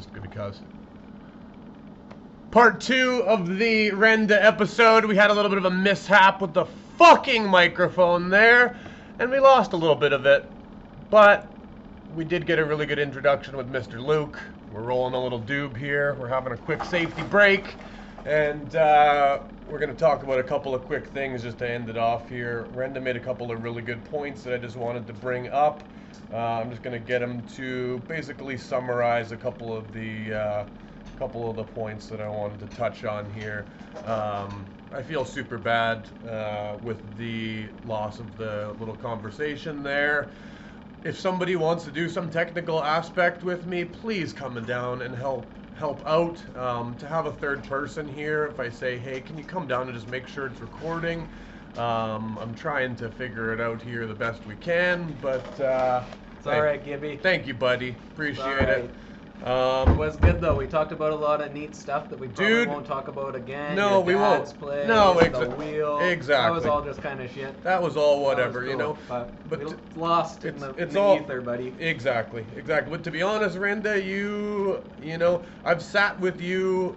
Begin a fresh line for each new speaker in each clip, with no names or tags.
just because. Part 2 of the Renda episode. We had a little bit of a mishap with the fucking microphone there, and we lost a little bit of it. But we did get a really good introduction with Mr. Luke. We're rolling a little doob here. We're having a quick safety break, and we're going to talk about a couple of quick things just to end it off here. Renda made a couple of really good points that I just wanted to bring up. I'm just going to get him to basically summarize a couple of the points that I wanted to touch on here. I feel super bad with the loss of the little conversation there. If somebody wants to do some technical aspect with me, please come down and help out. To have a third person here, if I say, hey, can you come down and just make sure it's recording? I'm trying to figure it out here the best we can, but
it's all right, Gibby.
Thank you, buddy. Appreciate it.
It was good though. We talked about a lot of neat stuff that we probably won't talk about again.
No, we won't.
Place,
no,
the wheel.
Exactly.
That was all just kind of shit.
That was all whatever,
was cool,
you know.
But we lost in the ether, buddy.
Exactly. But to be honest, Renda, you know, I've sat with you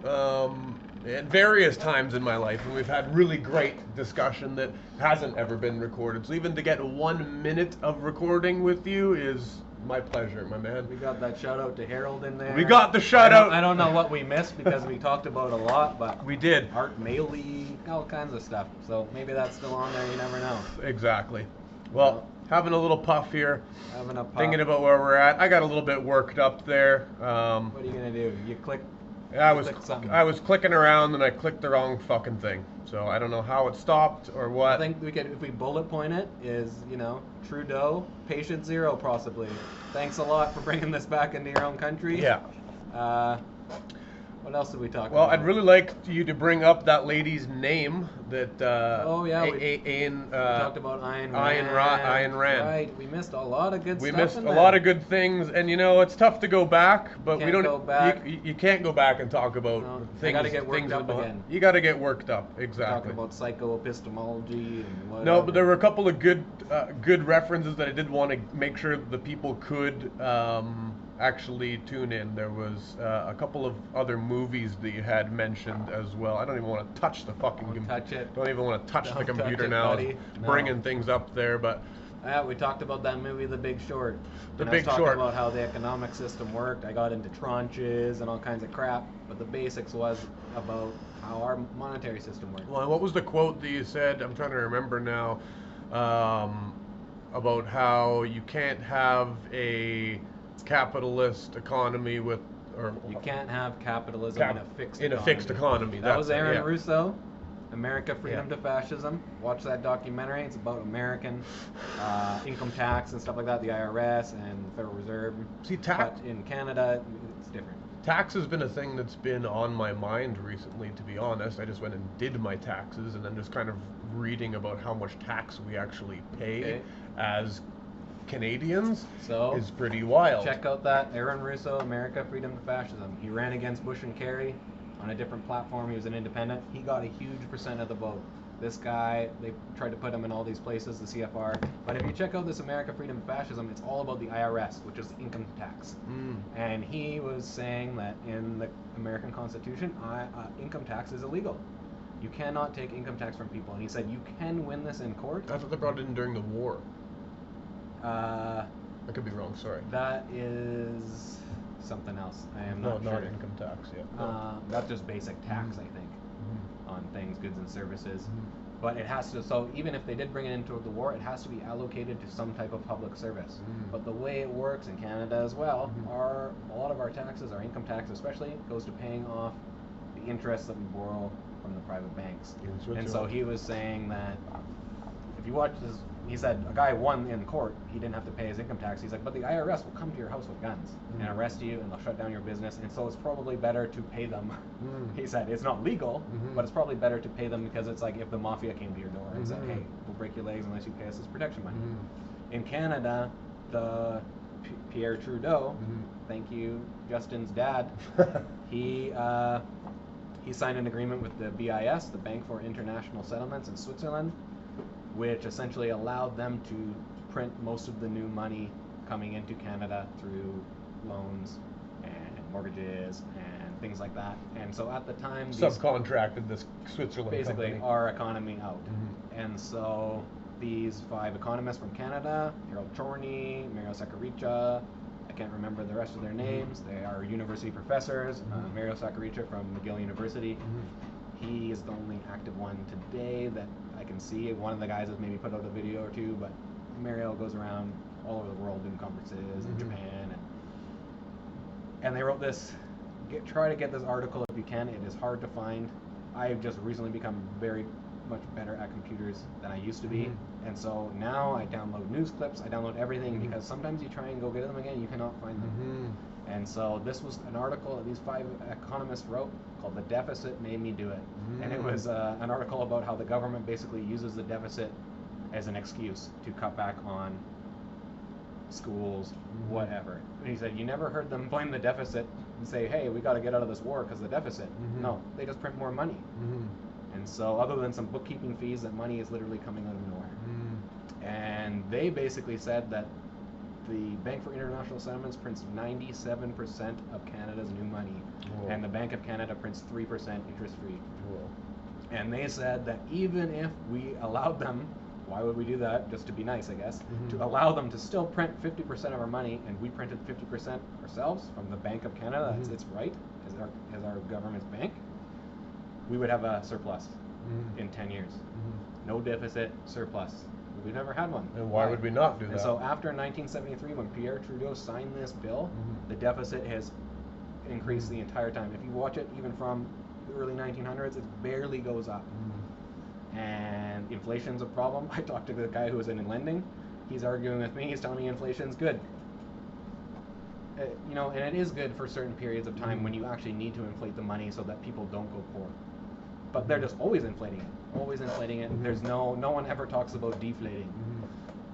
at various times in my life, and we've had really great discussion that hasn't ever been recorded. So even to get 1 minute of recording with you is my pleasure, my man.
We got that shout out to Harold in there.
We got the shout out.
I don't know what we missed because we talked about a lot, but
we did.
Art Maley, all kinds of stuff. So maybe that's still on there. You never know.
Exactly. Well, having a little puff here.
Having a puff.
Thinking about where we're at. I got a little bit worked up there.
What are you gonna do? You click.
I was clicking around and I clicked the wrong fucking thing. So I don't know how it stopped or what.
I think we could, if we bullet point it, is, you know, Trudeau, patient zero possibly. Thanks a lot for bringing this back into your own country.
Yeah.
What else did we talk about?
Well, I'd really like you to bring up that lady's name that.
We talked about Ayn Rand.
Ayn Rand.
Right. We missed a lot of good stuff.
We missed a lot of good things, and you know it's tough to go back, but we don't.
Go back.
You can't go back and talk about things.
You got to get worked up again.
You got to get worked up, exactly.
Talk about psychoepistemology and whatever.
No, but there were a couple of good references that I did want to make sure the people could actually tune in. There was a couple of other movies that you had mentioned as well. I don't even want to touch the fucking computer. Don't even want to touch the computer now. Bringing things up there, but
we talked about that movie, The Big Short.
The
Big Short. I was talking about how the economic system worked. I got into tranches and all kinds of crap, but the basics was about how our monetary system worked.
Well, what was the quote that you said? I'm trying to remember now. About how you can't have a capitalist economy with, or
you can't have capitalism in a fixed
economy.
That was Aaron Russo, America, Freedom to Fascism. Watch that documentary. It's about American income tax and stuff like that, the IRS and Federal Reserve. But in Canada, it's different.
Tax has been a thing that's been on my mind recently, to be honest. I just went and did my taxes, and then just kind of reading about how much tax we actually pay as Canadians is pretty wild.
Check out that Aaron Russo, America, Freedom to Fascism. He ran against Bush and Kerry on a different platform. He was an independent. He got a huge % of the vote. This guy, they tried to put him in all these places, the CFR. But if you check out this America, Freedom to Fascism, it's all about the IRS, which is income tax. And he was saying that in the American Constitution, income tax is illegal. You cannot take income tax from people. And he said you can win this in court.
That's what they brought in during the war. I could be wrong, sorry.
That is something else. I am not sure.
Not income tax,
That's just basic tax, I think, on things, goods and services. But it has to, so even if they did bring it into the war, it has to be allocated to some type of public service. But the way it works in Canada as well, a lot of our taxes, our income tax especially, goes to paying off the interest that we borrow from the private banks. And so he was saying that if you watch this, he said a guy won in court, he didn't have to pay his income tax. He's like, but the IRS will come to your house with guns and arrest you, and they'll shut down your business, and so it's probably better to pay them. He said it's not legal, but it's probably better to pay them because it's like if the mafia came to your door and said, hey, we'll break your legs unless you pay us this protection money. In Canada, the Pierre Trudeau, thank you, Justin's dad, he signed an agreement with the BIS, the Bank for International Settlements in Switzerland, which essentially allowed them to print most of the new money coming into Canada through loans and mortgages and things like that. And so at the time,
Subcontracted this Switzerland
basically
company.
our economy out. And so these 5 economists from Canada, Harold Chorney, Mario Sacarica, I can't remember the rest of their names. They are university professors. Mario Sacarica from McGill University. He is the only active one today that I can see. One of the guys has maybe put out a video or two, but Mario goes around all over the world doing conferences in Japan. And they wrote this, try to get this article if you can. It is hard to find. I've just recently become very much better at computers than I used to be. And so now I download news clips, I download everything, because sometimes you try and go get them again, you cannot find them. And so this was an article that these 5 economists wrote called "The Deficit Made Me Do It." And it was an article about how the government basically uses the deficit as an excuse to cut back on schools, whatever. And he said, you never heard them blame the deficit and say, hey, we got to get out of this war because of the deficit. No, they just print more money. And so other than some bookkeeping fees, that money is literally coming out of nowhere. And they basically said that the Bank for International Settlements prints 97% of Canada's new money, and the Bank of Canada prints 3% interest-free. And they said that even if we allowed them, why would we do that? Just to be nice, I guess. To allow them to still print 50% of our money, and we printed 50% ourselves from the Bank of Canada, that's its right, as our government's bank, we would have a surplus in 10 years. No deficit, surplus. We've never had one.
And why would we not do that?
And so after 1973, when Pierre Trudeau signed this bill, the deficit has increased the entire time. If you watch it, even from the early 1900s, it barely goes up. And inflation's a problem. I talked to the guy who was in lending. He's arguing with me. He's telling me inflation's good. You know, and it is good for certain periods of time when you actually need to inflate the money so that people don't go poor. But they're just always inflating it. Always inflating it. There's no one ever talks about deflating.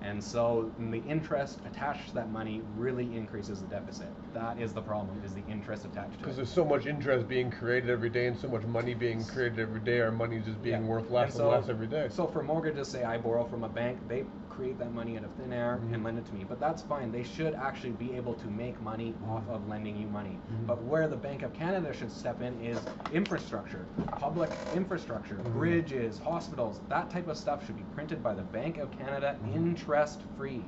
And so the interest attached to that money really increases the deficit. That is the problem, is the interest attached to it.
Because there's so much interest being created every day and so much money being created every day, our money's just being worth less and less every day.
So for mortgages, say I borrow from a bank, they create that money out of thin air and lend it to me. But that's fine. They should actually be able to make money off of lending you money. But where the Bank of Canada should step in is infrastructure, public infrastructure, bridges, hospitals. That type of stuff should be printed by the Bank of Canada interest-free.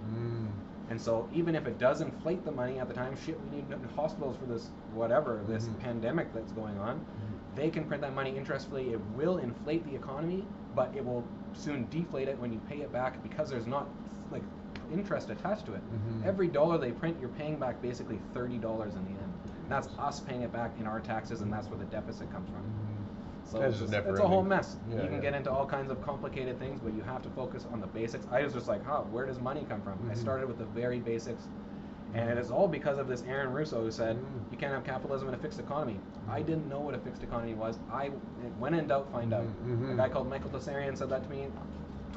And so even if it does inflate the money at the time, shit, we need hospitals for this whatever, this pandemic that's going on, they can print that money interest-free. It will inflate the economy, but it will soon deflate it when you pay it back, because there's not like interest attached to it. Every dollar they print, you're paying back basically $30 in the end. And that's us paying it back in our taxes, and that's where the deficit comes from. So it's a whole mess. You can get into all kinds of complicated things, but you have to focus on the basics. I was just like, where does money come from? I started with the very basics. And it is all because of this Aaron Russo who said, you can't have capitalism in a fixed economy. I didn't know what a fixed economy was. When in doubt, find out. A guy called Michael Tessarian said that to me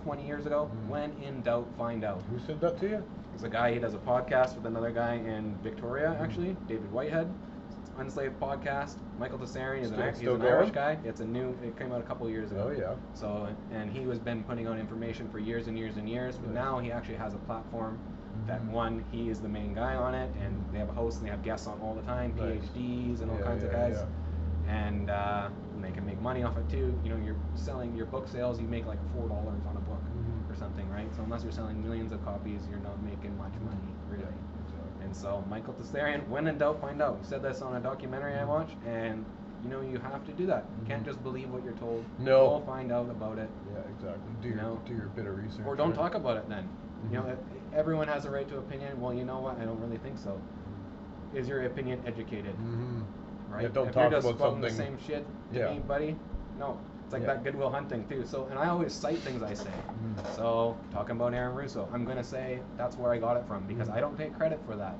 20 years ago. When in doubt, find out.
Who said that to you?
It's a guy, he does a podcast with another guy in Victoria, actually, David Whitehead. It's an Unslaved podcast. Michael Tessarian is he's an Irish guy. It came out a couple of years ago.
Oh, yeah.
So, and he has been putting out information for years and years and years, but now he actually has a platform that he is the main guy on it, and they have a host and they have guests on all the time, PhDs and all kinds of guys, and they can make money off it too. You know, you're selling your book sales, you make like $4 on a book or something, right? So unless you're selling millions of copies, you're not making much money, really. And so Michael Tessarian, when in doubt, find out. He said this on a documentary I watched, and you know, you have to do that. You can't just believe what you're told.
No.
Go find out about it.
Yeah, exactly. Do your bit of research.
Or don't talk about it then. You know, everyone has a right to opinion. Well, you know what? I don't really think so. Is your opinion educated? Right?
Yeah, don't
if
talk
you're just
about
quoting
something.
the same shit to me, buddy. No. It's like that Goodwill Hunting too. So, and I always cite things I say. So, talking about Aaron Russo, I'm gonna say that's where I got it from, because I don't take credit for that.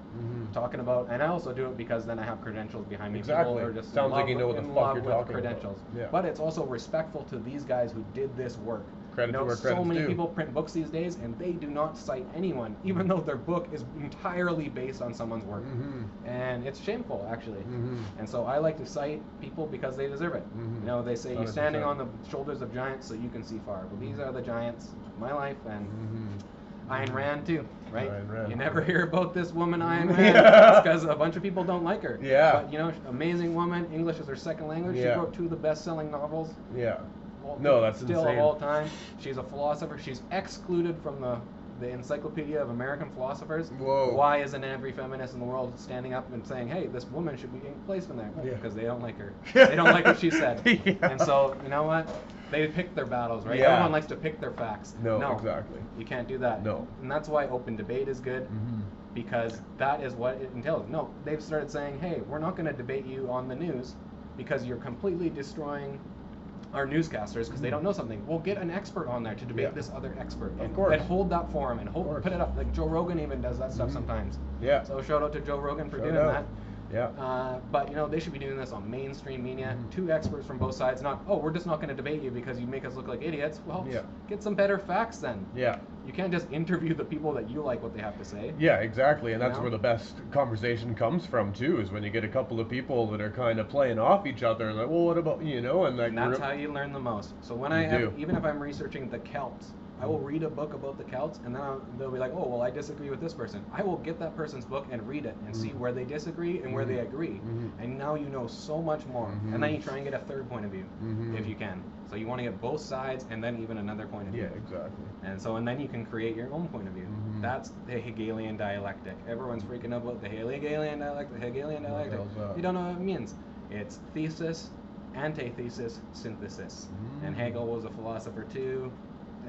Talking about, and I also do it because then I have credentials behind me.
Exactly.
People are just
sounds like you know what the fuck you're talking
credentials.
about. Yeah.
But it's also respectful to these guys who did this work.
Credit to where credit's
so many
due.
people print books these days, and they do not cite anyone, even though their book is entirely based on someone's work. And it's shameful, actually. And so I like to cite people because they deserve it. You know, they say 100%. You're standing on the shoulders of giants so you can see far. Well, these are the giants of my life, and Ayn Rand too. right?
Ayn Rand.
You never hear about this woman, Ayn Rand.
Yeah.
It's because a bunch of people don't like her.
Yeah.
But, you know, amazing woman. English is her second language.
Yeah.
She wrote 2 of the best-selling novels.
Yeah. No, that's
still
insane.
of all time. She's a philosopher. She's excluded from the Encyclopedia of American Philosophers.
Whoa.
Why isn't every feminist in the world standing up and saying, hey, this woman should be placed in there?
Yeah.
Because they don't like her. They don't like what she said.
Yeah.
And so, you know what? They pick their battles, right?
Yeah.
Everyone likes to pick their facts.
No, exactly.
You can't do that.
No.
And that's why open debate is good.
Mm-hmm.
Because that is what it entails. No, they've started saying, hey, we're not going to debate you on the news because you're completely destroying our newscasters because they don't know something. We'll get an expert on there to debate this other expert.
Of course.
And hold that forum and put it up. Like Joe Rogan even does that stuff sometimes.
Yeah.
So shout out to Joe Rogan for
Shout
doing
out.
that.
Yeah.
But you know, they should be doing this on mainstream media. 2 experts from both sides. Not, oh, we're just not going to debate you because you make us look like idiots. Well, get some better facts then.
Yeah.
You can't just interview the people that you like what they have to say.
Yeah, exactly, and
You
that's
know?
where the best conversation comes from too. Is when you get a couple of people that are kind of playing off each other, like, well, what about you know, and like.
And that's how you learn the most. So when even if I'm researching the Celts, I will read a book about the Celts, and then they'll be like, oh, well, I disagree with this person. I will get that person's book and read it and see where they disagree and where they agree. And now you know so much more. And then you try and get a third point of view, if you can. So you want to get both sides and then even another point of view.
Yeah, exactly.
And then you can create your own point of view. That's the Hegelian dialectic. Everyone's freaking out about the Hegelian dialectic. The Hegelian dialectic. You don't know what it means. It's thesis, antithesis, synthesis. And Hegel was a philosopher too.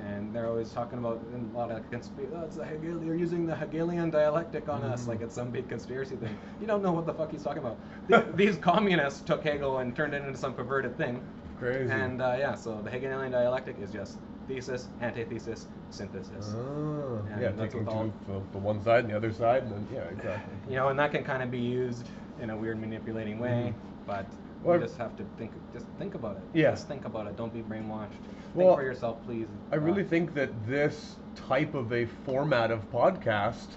And they're always talking about a lot of conspiracy. Oh, they're using the Hegelian dialectic on us like it's some big conspiracy thing. You don't know what the fuck he's talking about. These communists took Hegel and turned it into some perverted thing.
Crazy.
And so the Hegelian dialectic is just thesis, antithesis, synthesis.
Oh,
And
yeah,
that's
taking
what all-
the one side and the other side, and then exactly.
You know, and that can kind of be used in a weird, manipulating way, but
Well,
you just have to think about it.
Yeah.
Just think about it. Don't be brainwashed.
Well,
Think for yourself, please.
I really think that this type of a format of podcast,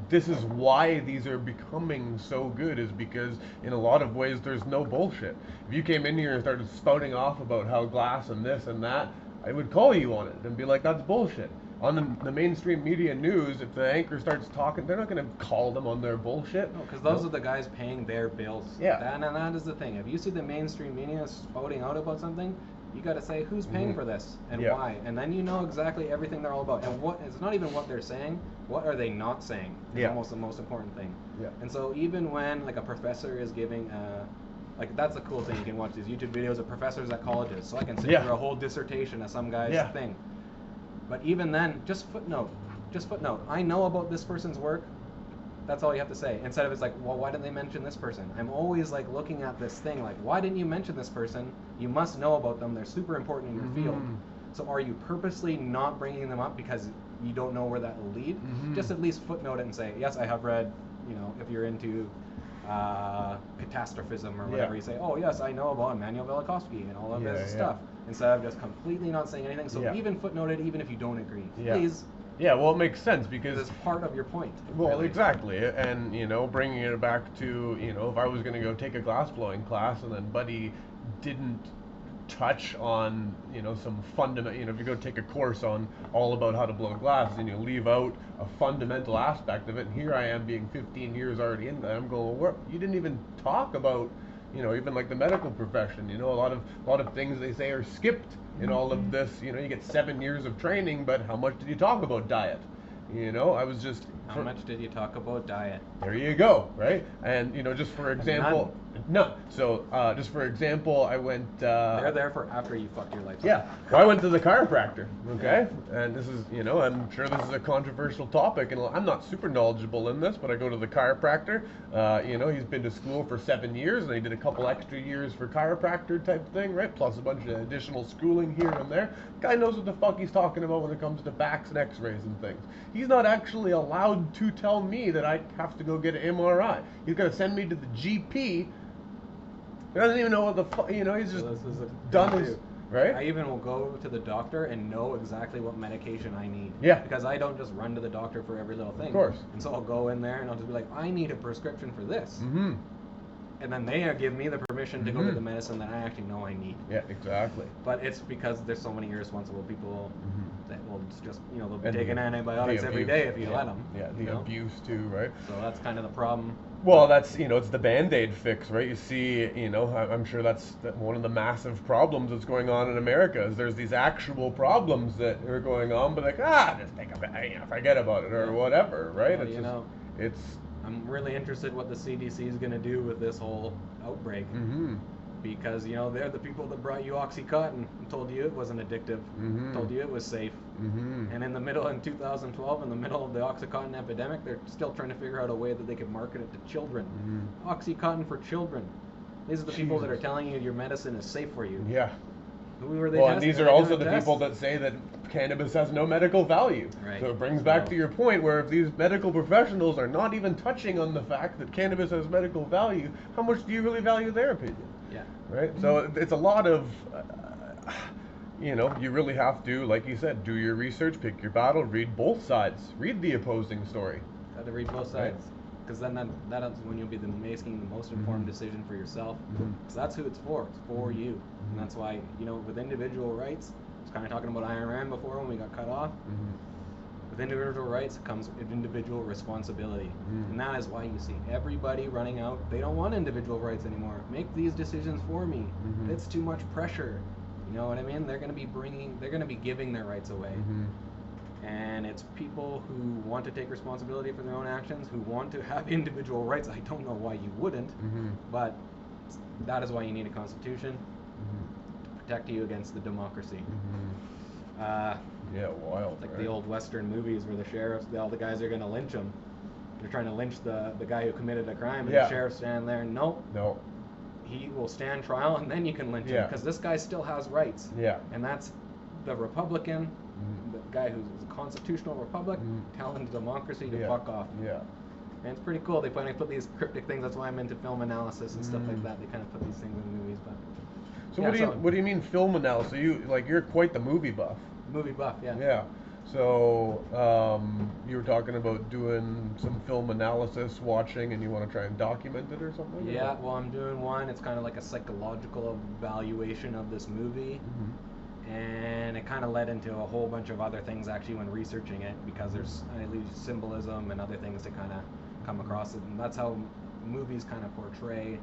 this is why these are becoming so good, is because in a lot of ways there's no bullshit. If you came in here and started spouting off about how glass and this and that, I would call you on it and be like, that's bullshit. On the mainstream media news, if the anchor starts talking, they're not going to call them on their bullshit.
No, because those are the guys paying their bills.
Yeah.
And that is the thing. If you see the mainstream media spouting out about something, you got to say who's paying for this and why, and then you know exactly everything they're all about. And what it's not even what they're saying. What are they not saying? Is almost the most important thing.
Yeah.
And so even when like a professor is giving like that's a cool thing. You can watch these YouTube videos of professors at colleges. So I can sit through a whole dissertation of some guy's thing. But even then, just footnote. I know about this person's work. That's all you have to say. Instead of it's like, well, why didn't they mention this person? I'm always like looking at this thing like, why didn't you mention this person? You must know about them. They're super important in your field. So are you purposely not bringing them up because you don't know where that will lead? Just at least footnote it and say, yes, I have read, you know, if you're into catastrophism or whatever, you say, oh yes, I know about Immanuel Velikovsky and all of this stuff. Instead of just completely not saying anything. So even footnote it, even if you don't agree. Please.
Yeah, well, it makes sense because
it's part of your point.
Well,
really.
exactly, and you know, bringing it back to, you know, if I was going to go take a glass blowing class and then Buddy didn't touch on, you know, some fundamental, you know, if you go take a course on all about how to blow glass and you leave out a fundamental aspect of it, and here I am being 15 years already in there, I'm going, well, you didn't even talk about, you know, even like the medical profession, you know, a lot of things they say are skipped in all of this. You know, you get 7 years of training, but how much did you talk about diet? You know, I was just...
How much did you talk about diet?
There you go, right? And, you know, just for example... None. So, just for example, I went...
They're there for after you fuck your life.
Yeah. Well, I went to the chiropractor, okay? And this is, you know, I'm sure this is a controversial topic, and I'm not super knowledgeable in this, but I go to the chiropractor. You know, he's been to school for 7 years, and he did a couple extra years for chiropractor type thing, right? Plus a bunch of additional schooling here and there. Guy knows what the fuck he's talking about when it comes to backs and x-rays and things. He's not actually allowed to tell me that I have to go get an MRI. He's going to send me to the GP. He doesn't even know what the fuck, you know, he's just done his, right?
I even will go to the doctor and know exactly what medication I need.
Yeah.
Because I don't just run to the doctor for every little thing.
Of course.
And so I'll go in there and I'll just be like, I need a prescription for this. and then they give me the permission to go get the medicine that I actually know I need.
Yeah, exactly.
But it's because there's so many irresponsible people that will just, they'll be
And
taking antibiotics every day if you let them.
Yeah, the abuse too, right?
So that's kind of the problem.
Well, that's, it's the Band-Aid fix, right? You see, I'm sure that's one of the massive problems that's going on in America is there's these actual problems that are going on, but like, just take a, forget about it or whatever, right?
Well, I'm really interested what the CDC is going to do with this whole outbreak. Because, they're the people that brought you Oxycontin and told you it wasn't addictive, told you it was safe. And in 2012, in the middle of the Oxycontin epidemic, they're still trying to figure out a way that they could market it to children. Oxycontin for children. These are the people that are telling you your medicine is safe for you.
Yeah.
Who were they
Well, and these are also the
tests?
people that say that cannabis has no medical value.
Right.
So it brings back to your point where if these medical professionals are not even touching on the fact that cannabis has medical value, how much do you really value their opinion?
Yeah.
Right? So it's a lot of, you really have to, like you said, do your research, pick your battle, read both sides, read the opposing story.
Got to read both sides. Because then that's when you'll be making the most informed decision for yourself. Because that's who it's for. It's for you. And that's why, with individual rights, I was kind of talking about Iron Man before when we got cut off. With individual rights comes individual responsibility. And that is why you see everybody running out. They don't want individual rights anymore. Make these decisions for me. It's too much pressure. You know what I mean? They're going to be giving their rights away. And it's people who want to take responsibility for their own actions, who want to have individual rights. I don't know why you wouldn't, but that is why you need a constitution to protect you against the democracy.
Yeah, wild.
Like the old Western movies where the sheriffs, all the guys are going to lynch him. They're trying to lynch the guy who committed a crime, and the sheriff's standing there. No. He will stand trial, and then you can lynch him, because this guy still has rights. And that's the Republican, the guy who's a constitutional republic, telling the democracy to fuck off. And it's pretty cool. They finally put these cryptic things. That's why I'm into film analysis and stuff like that. They kind of put these things in movies. But
so what do you mean film analysis? You're quite the movie buff.
Movie buff, yeah.
Yeah. So you were talking about doing some film analysis, watching, and you want to try and document it or something?
Yeah. Well, I'm doing one. It's kind of like a psychological evaluation of this movie. And it kind of led into a whole bunch of other things actually when researching it, because there's at least symbolism and other things to kind of come across it. And that's how movies kind of portray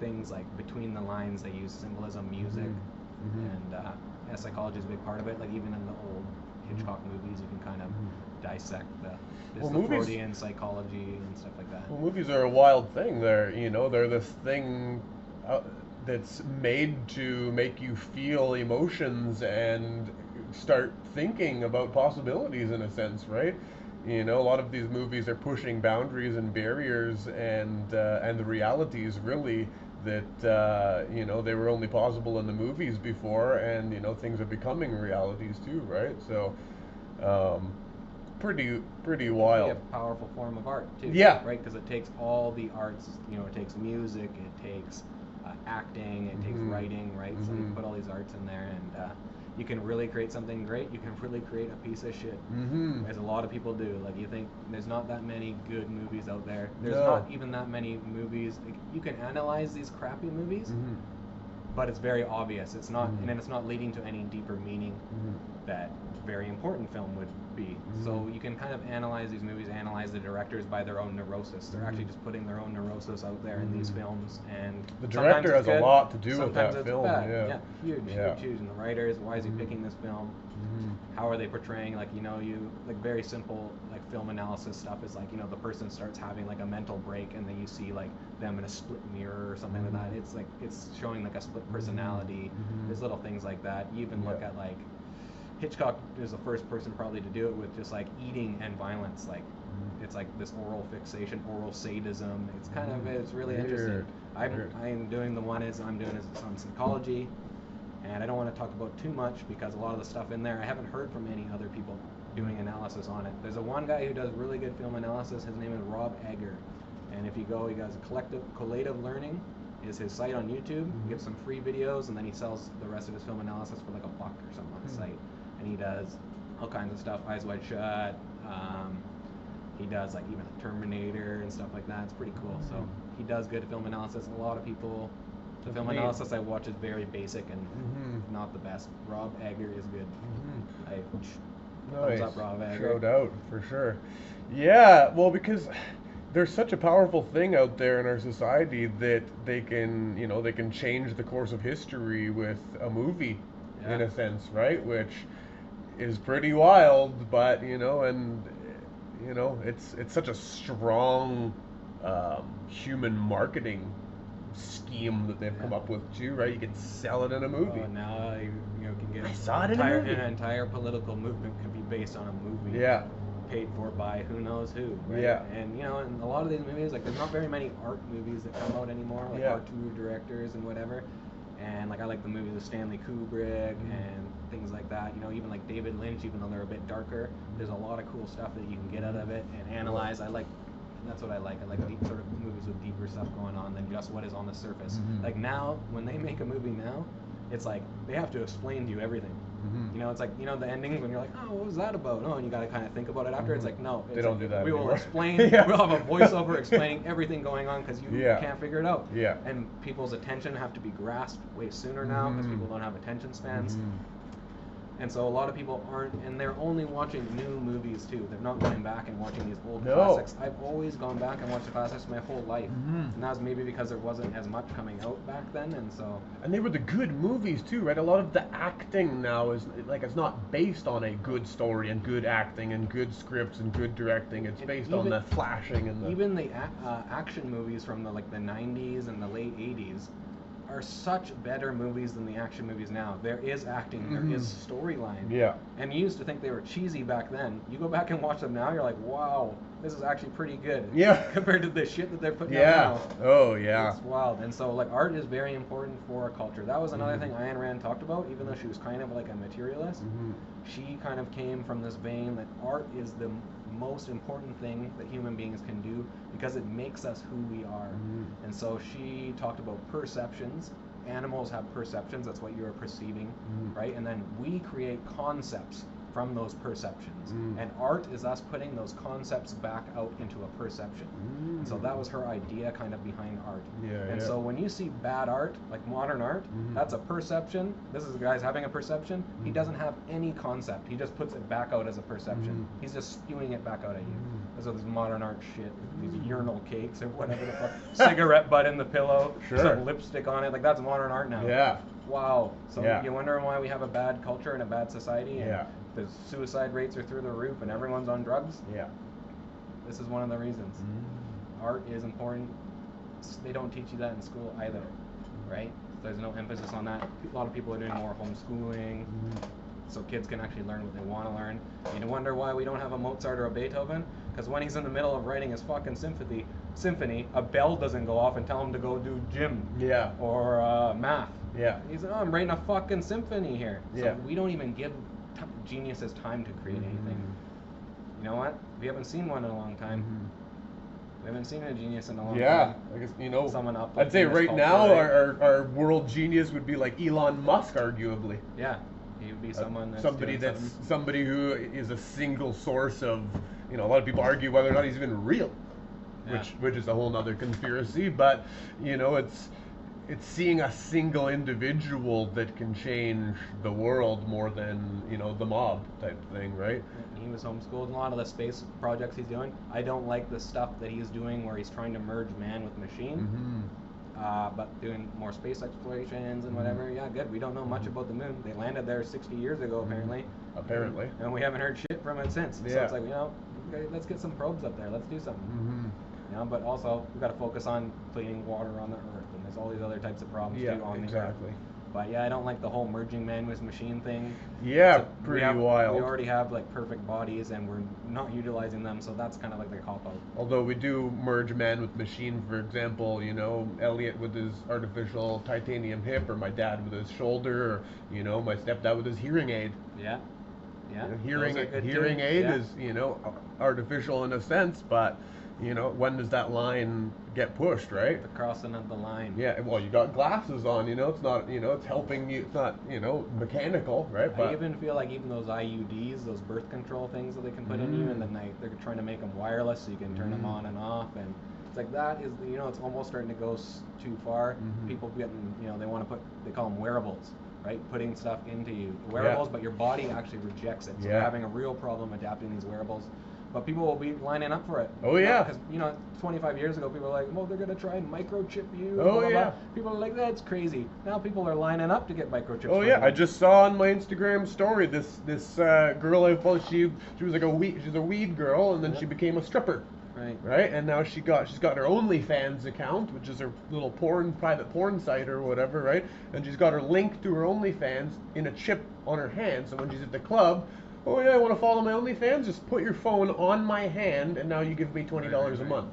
things, like between the lines. They use symbolism, music, and psychology is a big part of it. Like even in the old Hitchcock movies, you can kind of dissect the Freudian psychology and stuff like that.
Well, movies are a wild thing. They're this thing that's made to make you feel emotions and start thinking about possibilities in a sense, right? A lot of these movies are pushing boundaries and barriers and the realities really that they were only possible in the movies before, and things are becoming realities too, right? So pretty wild.
It's a powerful form of art too.
Yeah.
Right, because it takes all the arts. It takes music, it takes acting, it takes writing, right? So you put all these arts in there, and you can really create something great. You can really create a piece of shit, as a lot of people do. Like, you think there's not that many good movies out there. There's not even that many movies. Like, you can analyze these crappy movies, but it's very obvious. It's not, and then it's not leading to any deeper meaning that very important film would be. So you can kind of analyze these movies, analyze the directors by their own neurosis. They're actually just putting their own neurosis out there in these films, and
the director has a lot to do with that
it's
film.
bad. Huge. And the writers, why is he picking this film? How are they portraying, like, like very simple, like, film analysis stuff is like, the person starts having like a mental break, and then you see like them in a split mirror or something like that. It's like, it's showing like a split personality. There's little things like that. You even look at, like, Hitchcock is the first person probably to do it with just like eating and violence. Like, it's like this oral fixation, oral sadism. It's kind of, it's really interesting. I'm doing the one is I'm doing is on psychology, and I don't want to talk about too much because a lot of the stuff in there I haven't heard from any other people doing analysis on it. There's one guy who does really good film analysis. His name is Rob Egger, and if you go, he does Collative Learning is his site on YouTube. He gives some free videos, and then he sells the rest of his film analysis for like $1 or something on his site. And he does all kinds of stuff, Eyes Wide Shut. He does like even Terminator and stuff like that. It's pretty cool. So he does good film analysis. A lot of people, the film
Neat.
analysis I watch is very basic and not the best. Rob Agger is good. Thumbs up, Rob Agger.
Shout out for sure. Yeah, well, because there's such a powerful thing out there in our society that they can change the course of history with a movie, in a sense, right? Which is pretty wild, but it's such a strong human marketing scheme that they've come up with too, right? You can sell it in a movie.
Now you can get
I saw it in a movie.
An entire political movement can be based on a movie.
Yeah.
Paid for by who knows who, right?
Yeah.
And and a lot of these movies, like there's not very many art movies that come out anymore, like auteur directors and whatever. And like I like the movies of Stanley Kubrick and things like that. Even like David Lynch, even though they're a bit darker, there's a lot of cool stuff that you can get out of it and analyze. That's what I like. I like deep sort of movies with deeper stuff going on than just what is on the surface. Like now, when they make a movie now, it's like they have to explain to you everything. It's like the endings when you're like, oh, what was that about? Oh, and you got to kind of think about it after. It's like no,
they don't do that.
We will
anymore.
explain. We'll have a voiceover explaining everything going on because you can't figure it out.
Yeah.
And people's attention have to be grasped way sooner now because people don't have attention spans. And so a lot of people aren't, and they're only watching new movies too. They're not going back and watching these old classics. I've always gone back and watched the classics my whole life. And that was maybe because there wasn't as much coming out back then, and so...
And they were the good movies too, right? A lot of the acting now is, like, it's not based on a good story and good acting and good scripts and good directing. It's based on the flashing and the...
Even the action movies from the 90s and the late 80s are such better movies than the action movies now. There is acting, there is storyline.
Yeah.
And you used to think they were cheesy back then. You go back and watch them now, you're like, wow, this is actually pretty good.
Yeah.
Compared to the shit that they're putting out now.
Oh, yeah.
It's wild. And so, art is very important for a culture. That was another thing Ayn Rand talked about, even though she was kind of like a materialist. She kind of came from this vein that art is the most important thing that human beings can do because it makes us who we are. And so she talked about perceptions. Animals have perceptions, that's what you're perceiving, right? And then we create concepts from those perceptions. And art is us putting those concepts back out into a perception. And so that was her idea kind of behind art. So when you see bad art, like modern art, that's a perception. This is a guy's having a perception. He doesn't have any concept. He just puts it back out as a perception. He's just spewing it back out at you. So this modern art shit, these urinal cakes or whatever the fuck, cigarette butt in the pillow, some lipstick on it, like that's modern art now.
Yeah.
Wow. So you wonder why we have a bad culture and a bad society. And the suicide rates are through the roof and everyone's on drugs.
Yeah.
This is one of the reasons. Art is important. They don't teach you that in school either, right? There's no emphasis on that. A lot of people are doing more homeschooling, so kids can actually learn what they want to learn. You wonder why we don't have a Mozart or a Beethoven? Because when he's in the middle of writing his fucking symphony, a bell doesn't go off and tell him to go do gym. Or math. He's like, oh, I'm writing a fucking symphony here. So we don't even give geniuses time to create anything. You know what? We haven't seen one in a long time. We haven't seen a genius in a long time.
I guess,
someone up.
I'd say right now our world genius would be like Elon Musk, arguably.
Yeah, he would be someone that's
somebody who is a single source of, a lot of people argue whether or not he's even real, which is a whole nother conspiracy, but it's seeing a single individual that can change the world more than, the mob type thing, right?
He was homeschooled. A lot of the space projects he's doing, I don't like the stuff that he's doing where he's trying to merge man with machine. But doing more space explorations and whatever, good. We don't know much about the moon. They landed there 60 years ago, apparently. And we haven't heard shit from it since. So it's like, let's get some probes up there. Let's do something. But also, we've got to focus on cleaning water on the Earth, and there's all these other types of problems too on the Earth. But I don't like the whole merging man with machine thing.
Pretty wild.
We already have perfect bodies, and we're not utilizing them, so that's kind of like the cop out.
Although we do merge man with machine, for example, Elliot with his artificial titanium hip, or my dad with his shoulder, or my stepdad with his hearing aid. Hearing aid is artificial in a sense, but when does that line get pushed, right?
The crossing of the line.
Yeah, well, you got glasses on, it's not, it's helping you, it's not, mechanical, right? But
I even feel like even those IUDs, those birth control things that they can put in you, and then they're trying to make them wireless so you can turn them on and off, and It's like that is, it's almost starting to go too far.
Mhm.
People getting, they want to they call them wearables, right? Putting stuff into you. Wearables, but your body actually rejects it. So
Yeah.
we're having a real problem adapting these wearables. But people will be lining up for it.
Oh, yeah.
Because, 25 years ago, people were like, well, they're going to try and microchip you.
Oh,
blah, blah,
yeah.
blah. People are like, that's crazy. Now people are lining up to get microchips.
Oh
for
yeah,
them.
I just saw on my Instagram story this girl I follow. She was like she's a weed girl, and then
Yep.
she became a stripper.
Right.
Right, and now she's got her OnlyFans account, which is her little private porn site or whatever, right? And she's got her link to her OnlyFans in a chip on her hand, so when she's at the club, oh yeah, I want to follow my OnlyFans, just put your phone on my hand, and now you give me $20 a month.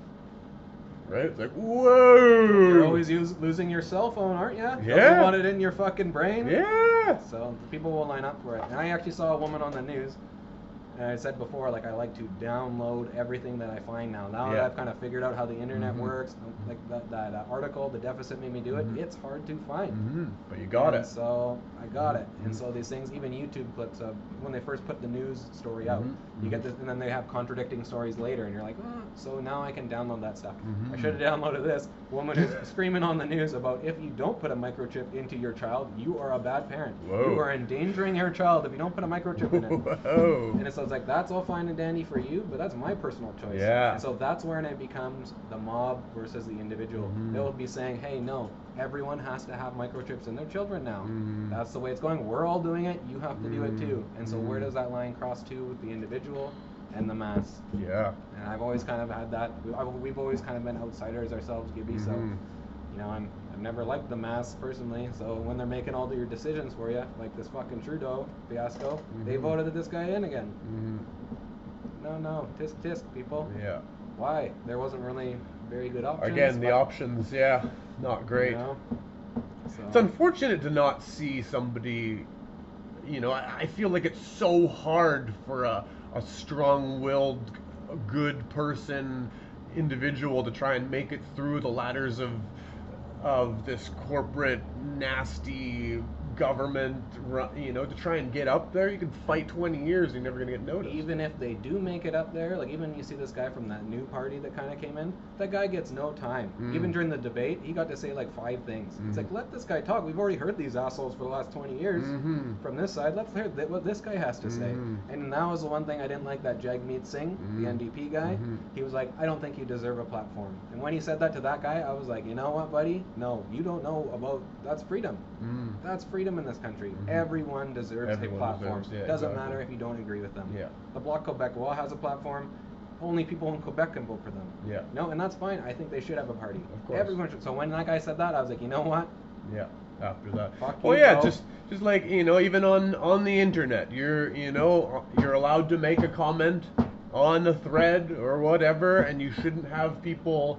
Right? It's like, whoa!
You're always losing your cell phone, aren't you?
Yeah.
You want it in your fucking brain?
Yeah!
So people will line up for it. And I actually saw a woman on the news, and I said before, like, I like to download everything that I find now. Now that
Yeah.
I've kind of figured out how the internet
Mhm. works,
like that article, The Deficit Made Me Do It,
Mhm.
it's hard to find.
Mm-hmm. But you got
And
it.
So I got it. And
Mhm.
so these things, even YouTube clips of when they first put the news story out,
Mhm.
you get this, and then they have contradicting stories later, and you're like, oh, so now I can download that stuff.
Mhm.
I should have downloaded this. Woman is screaming on the news about if you don't put a microchip into your child, you are a bad parent.
Whoa.
You are endangering your child if you don't put a microchip in it.
Whoa.
And it's like, that's all fine and dandy for you, but that's my personal choice.
Yeah.
And so that's when it becomes the mob versus the individual.
Mhm.
They'll be saying, hey, no, everyone has to have microchips in their children now.
Mhm.
That's the way it's going. We're all doing it. You have to do it too. And so where
Mhm.
does that line cross to with the individual and the mass?
Yeah.
And I've always kind of had that. We've always kind of been outsiders ourselves, Gibby. So,
Mhm.
I've never liked the mass personally. So when they're making all your decisions for you, like this fucking Trudeau fiasco, they
Mhm.
voted this guy in again.
Mhm.
No, tisk tisk, people.
Yeah.
Why? There wasn't really very good options.
Again, the
but,
options, yeah, not great.
So,
It's unfortunate to not see somebody, I feel like it's so hard for a strong-willed, good person, individual to try and make it through the ladders of this corporate, nasty government, to try and get up there. You can fight 20 years, you're never going to get noticed.
even if they do make it up there, like even you see this guy from that new party that kind of came in, that guy gets no time.
Mm.
Even during the debate, he got to say like 5 things. It's
Mm.
like, let this guy talk. We've already heard these assholes for the last 20 years
Mhm.
from this side. Let's hear what this guy has to say.
Mhm.
And that was the one thing I didn't like, that Jagmeet Singh, the
Mm.
NDP guy.
Mhm.
He was like, I don't think you deserve a platform. And when he said that to that guy, I was like, you know what, buddy? No, you don't know about, that's freedom.
Mm.
That's freedom in this country.
Mhm.
Everyone deserves
Everyone
a platform.
deserves, yeah,
Doesn't
exactly.
matter if you don't agree with them.
Yeah.
The Bloc Québécois has a platform. Only people in Quebec can vote for them.
Yeah.
No, and that's fine. I think they should have a party.
Of course.
Everyone should. So when that guy said that, I was like, you know what?
Yeah. After that.
Fuck
Oh
you,
yeah,
bro.
just like even on the internet, you're allowed to make a comment on a thread or whatever, and you shouldn't have people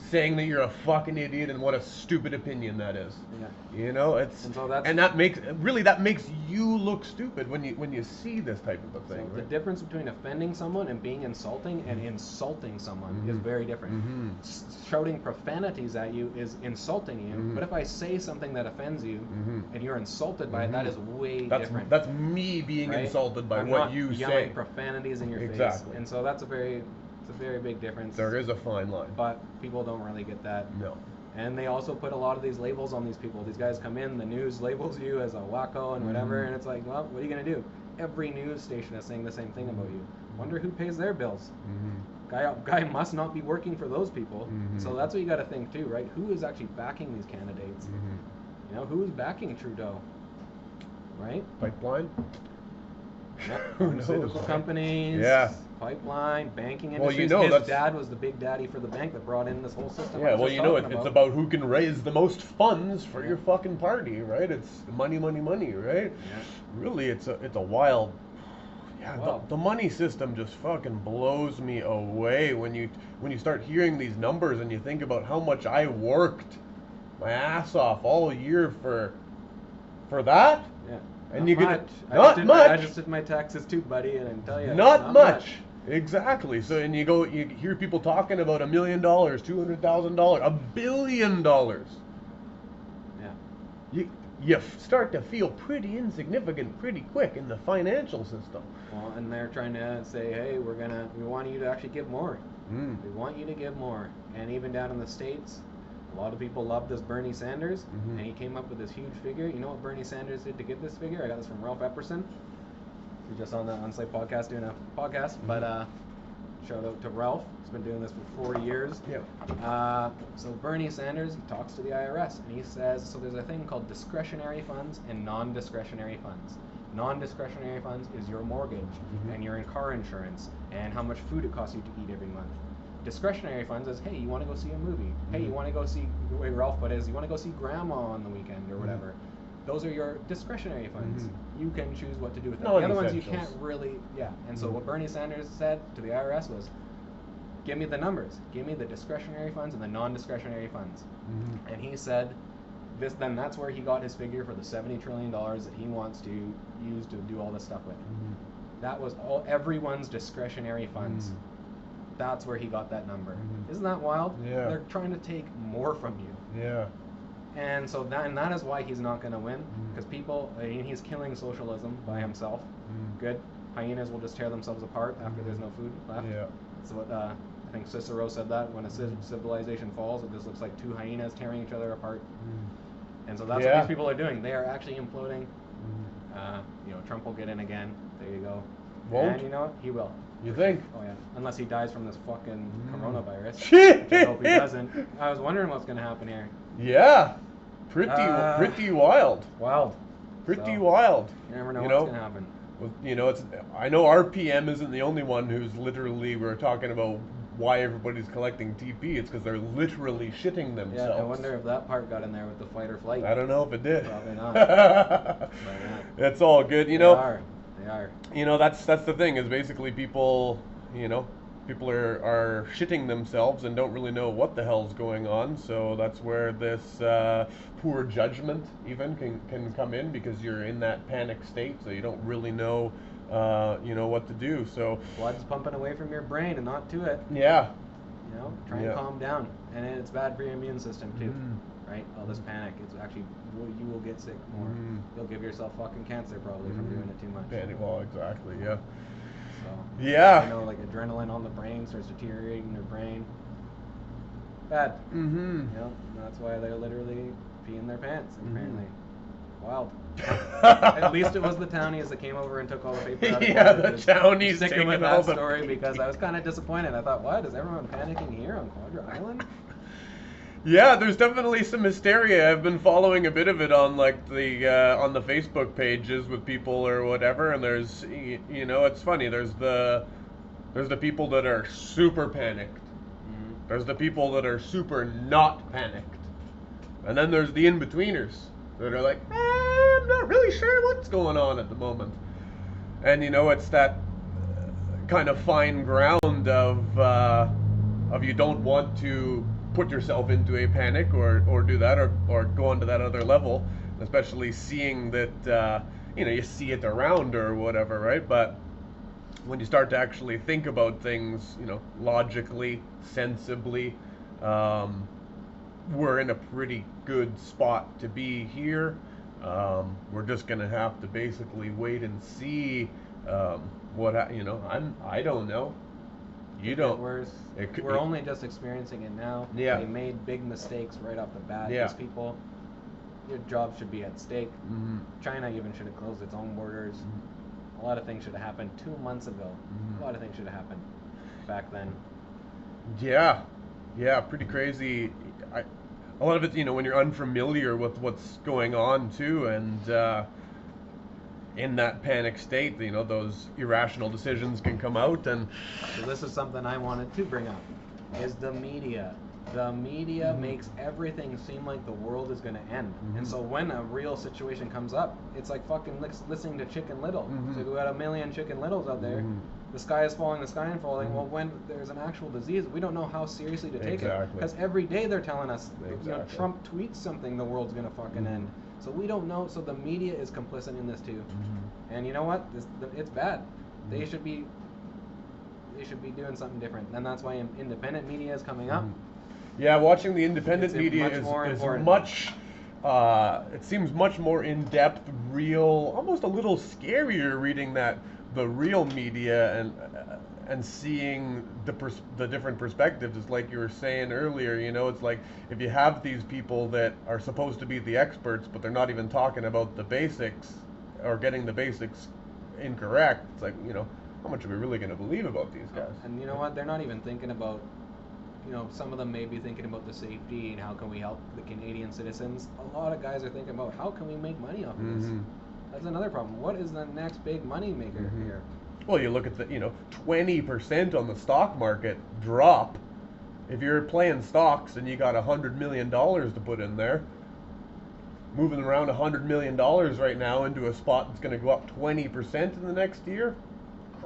saying that you're a fucking idiot and what a stupid opinion that is.
Yeah.
It's
And so that's-
that makes you look stupid when you see this type of a
So
thing.
the
right?
difference between offending someone and being insulting and insulting someone is
Mhm.
very different.
Mhm.
Shouting profanities at you is insulting you,
Mhm.
but if I say something that offends you
Mhm.
and you're insulted by it, that
Mhm.
is way
That's
different.
that's me being
right?
insulted by
I'm
what
not
you
yelling
say.
profanities in your face,
Exactly.
and so that's a very big difference.
There is a fine line.
But people don't really get that.
No.
And they also put a lot of these labels on these people. These guys come in, the news labels you as a wacko and whatever,
Mhm.
and it's like, well, what are you gonna do? Every news station is saying the same thing about you. Wonder who pays their bills.
Mhm.
Guy must not be working for those people.
Mhm.
So that's what you got to think too, right? Who is actually backing these candidates?
Mhm.
Who's backing Trudeau? Right?
Pipeline?
Yep.
Who knows,
Pharmaceutical
right?
companies,
Yeah.
pipeline, banking
Well,
industries.
you know,
His
that's-
dad was the big daddy for the bank that brought in this whole system. I
Yeah,
was
well,
just
it's
talking
about who can raise the most funds for
Yeah.
your fucking party, right? It's money, money, money, right?
Yeah.
Really, it's a wild. Yeah,
Well-
the money system just fucking blows me away when you start hearing these numbers and you think about how much I worked my ass off all year for that.
Yeah.
And
Not
you're gonna-
much.
not
I
much.
just did my taxes too, buddy, and I tell you,
Not much. Exactly. So, and you hear people talking about $1 million, $200,000, $1 billion.
Yeah.
You start to feel pretty insignificant pretty quick in the financial system.
Well, and they're trying to say, hey, we want you to actually give more. We want you to give more. And even down in the States, a lot of people love this Bernie Sanders, and he came up with this huge figure. You know what Bernie Sanders did to get this figure? I got this from Ralph Epperson. We're just on the Unslave podcast doing a podcast, but shout out to Ralph. He's been doing this for 40 years. So Bernie Sanders, he talks to the IRS, and he says, so there's a thing called discretionary funds and non-discretionary funds. Non-discretionary funds is your mortgage and your car insurance and how much food it costs you to eat every month. Discretionary funds is, hey, you want to go see a movie? Hey, you want to go see, the way Ralph put it is, you want to go see grandma on the weekend or whatever. Those are your discretionary funds. You can choose what to do with them. The other ones you can't really, And so what Bernie Sanders said to the IRS was, give me the numbers. Give me the discretionary funds and the non-discretionary funds. And he said, then that's where he got his figure for the $70 trillion that he wants to use to do all this stuff with. That was everyone's discretionary funds. That's where he got that number. Isn't that wild?
Yeah.
They're trying to take more from you.
Yeah.
And so that is why he's not going to win, because he's killing socialism by himself. Good. Hyenas will just tear themselves apart after there's no food left.
Yeah.
So what I think Cicero said that when a civilization falls, it just looks like two hyenas tearing each other apart. And so that's what these people are doing. They are actually imploding. Trump will get in again. There you go.
Won't?
And you know what? He will.
You think?
Oh yeah. Unless he dies from this fucking coronavirus. Which I hope he doesn't. I was wondering what's going to happen here.
Yeah. Pretty wild.
Wild.
Pretty wild.
You never know what's going to happen.
I know RPM isn't the only one who's literally, we're talking about why everybody's collecting TP. It's because they're literally shitting themselves.
Yeah, I wonder if that part got in there with the fight or flight.
I don't know if it did.
Probably not.
It's all good,
They are.
That's the thing, is basically people are shitting themselves and don't really know what the hell's going on. So that's where this poor judgment even can come in, because you're in that panic state, so you don't really know what to do. So
blood's pumping away from your brain and not to it.
Yeah.
Try and calm down, and it's bad for your immune system too. Right? All this panic, it's actually, you will get sick more. You'll give yourself fucking cancer probably from doing it too much.
Panic, well, exactly, yeah.
So, like adrenaline on the brain starts deteriorating your brain. Bad. That's why they're literally peeing their pants, apparently. Wild. At least it was the townies that came over and took all the paper out of it.
The townies
sticking with that story because I was kind of disappointed. I thought, what? Is everyone panicking here on Quadra Island?
Yeah, there's definitely some hysteria. I've been following a bit of it on the on the Facebook pages with people or whatever, and there's it's funny. There's the people that are super panicked. There's the people that are super not panicked, and then there's the in-betweeners that are like, I'm not really sure what's going on at the moment. And it's that kind of fine ground of you don't want to put yourself into a panic or do that or go on to that other level, especially seeing that you see it around or whatever, right? But when you start to actually think about things, logically, sensibly, we're in a pretty good spot to be here. We're just gonna have to basically wait and see what I don't know. You don't.
We're only just experiencing it now.
Yeah.
They made big mistakes right off the bat.
Yeah.
These people, your job should be at stake. China even should have closed its own borders. A lot of things should have happened 2 months ago. A lot of things should have happened back then.
Yeah, pretty crazy. A lot of it, when you're unfamiliar with what's going on too, and in that panic state, those irrational decisions can come out. And
so this is something I wanted to bring up, is the media. The media makes everything seem like the world is going to end. And so when a real situation comes up, it's like fucking listening to Chicken Little. So we got a million Chicken Littles out there. The sky is falling, Well, when there's an actual disease, we don't know how seriously to take it. Because every day they're telling us, Trump tweets something, the world's going to fucking end. So we don't know. So the media is complicit in this too. And you know what? It's bad. They should be doing something different. And that's why independent media is coming up.
Yeah, watching the independent media is much, it seems much more in-depth, real, almost a little scarier reading the real media and seeing the different perspectives. It's like you were saying earlier, you know, it's like if you have these people that are supposed to be the experts, but they're not even talking about the basics or getting the basics incorrect, it's like, you know, how much are we really going to believe about these guys?
And you know what? They're not even thinking about, you know, some of them may be thinking about the safety and how can we help the Canadian citizens. A lot of guys are thinking about how can we make money off of this. That's another problem. What is the next big money maker here?
Well, you look at the, you know, 20% on the stock market drop. If you're playing stocks and you got $100 million to put in there, moving around $100 million right now into a spot that's going to go up 20% in the next year,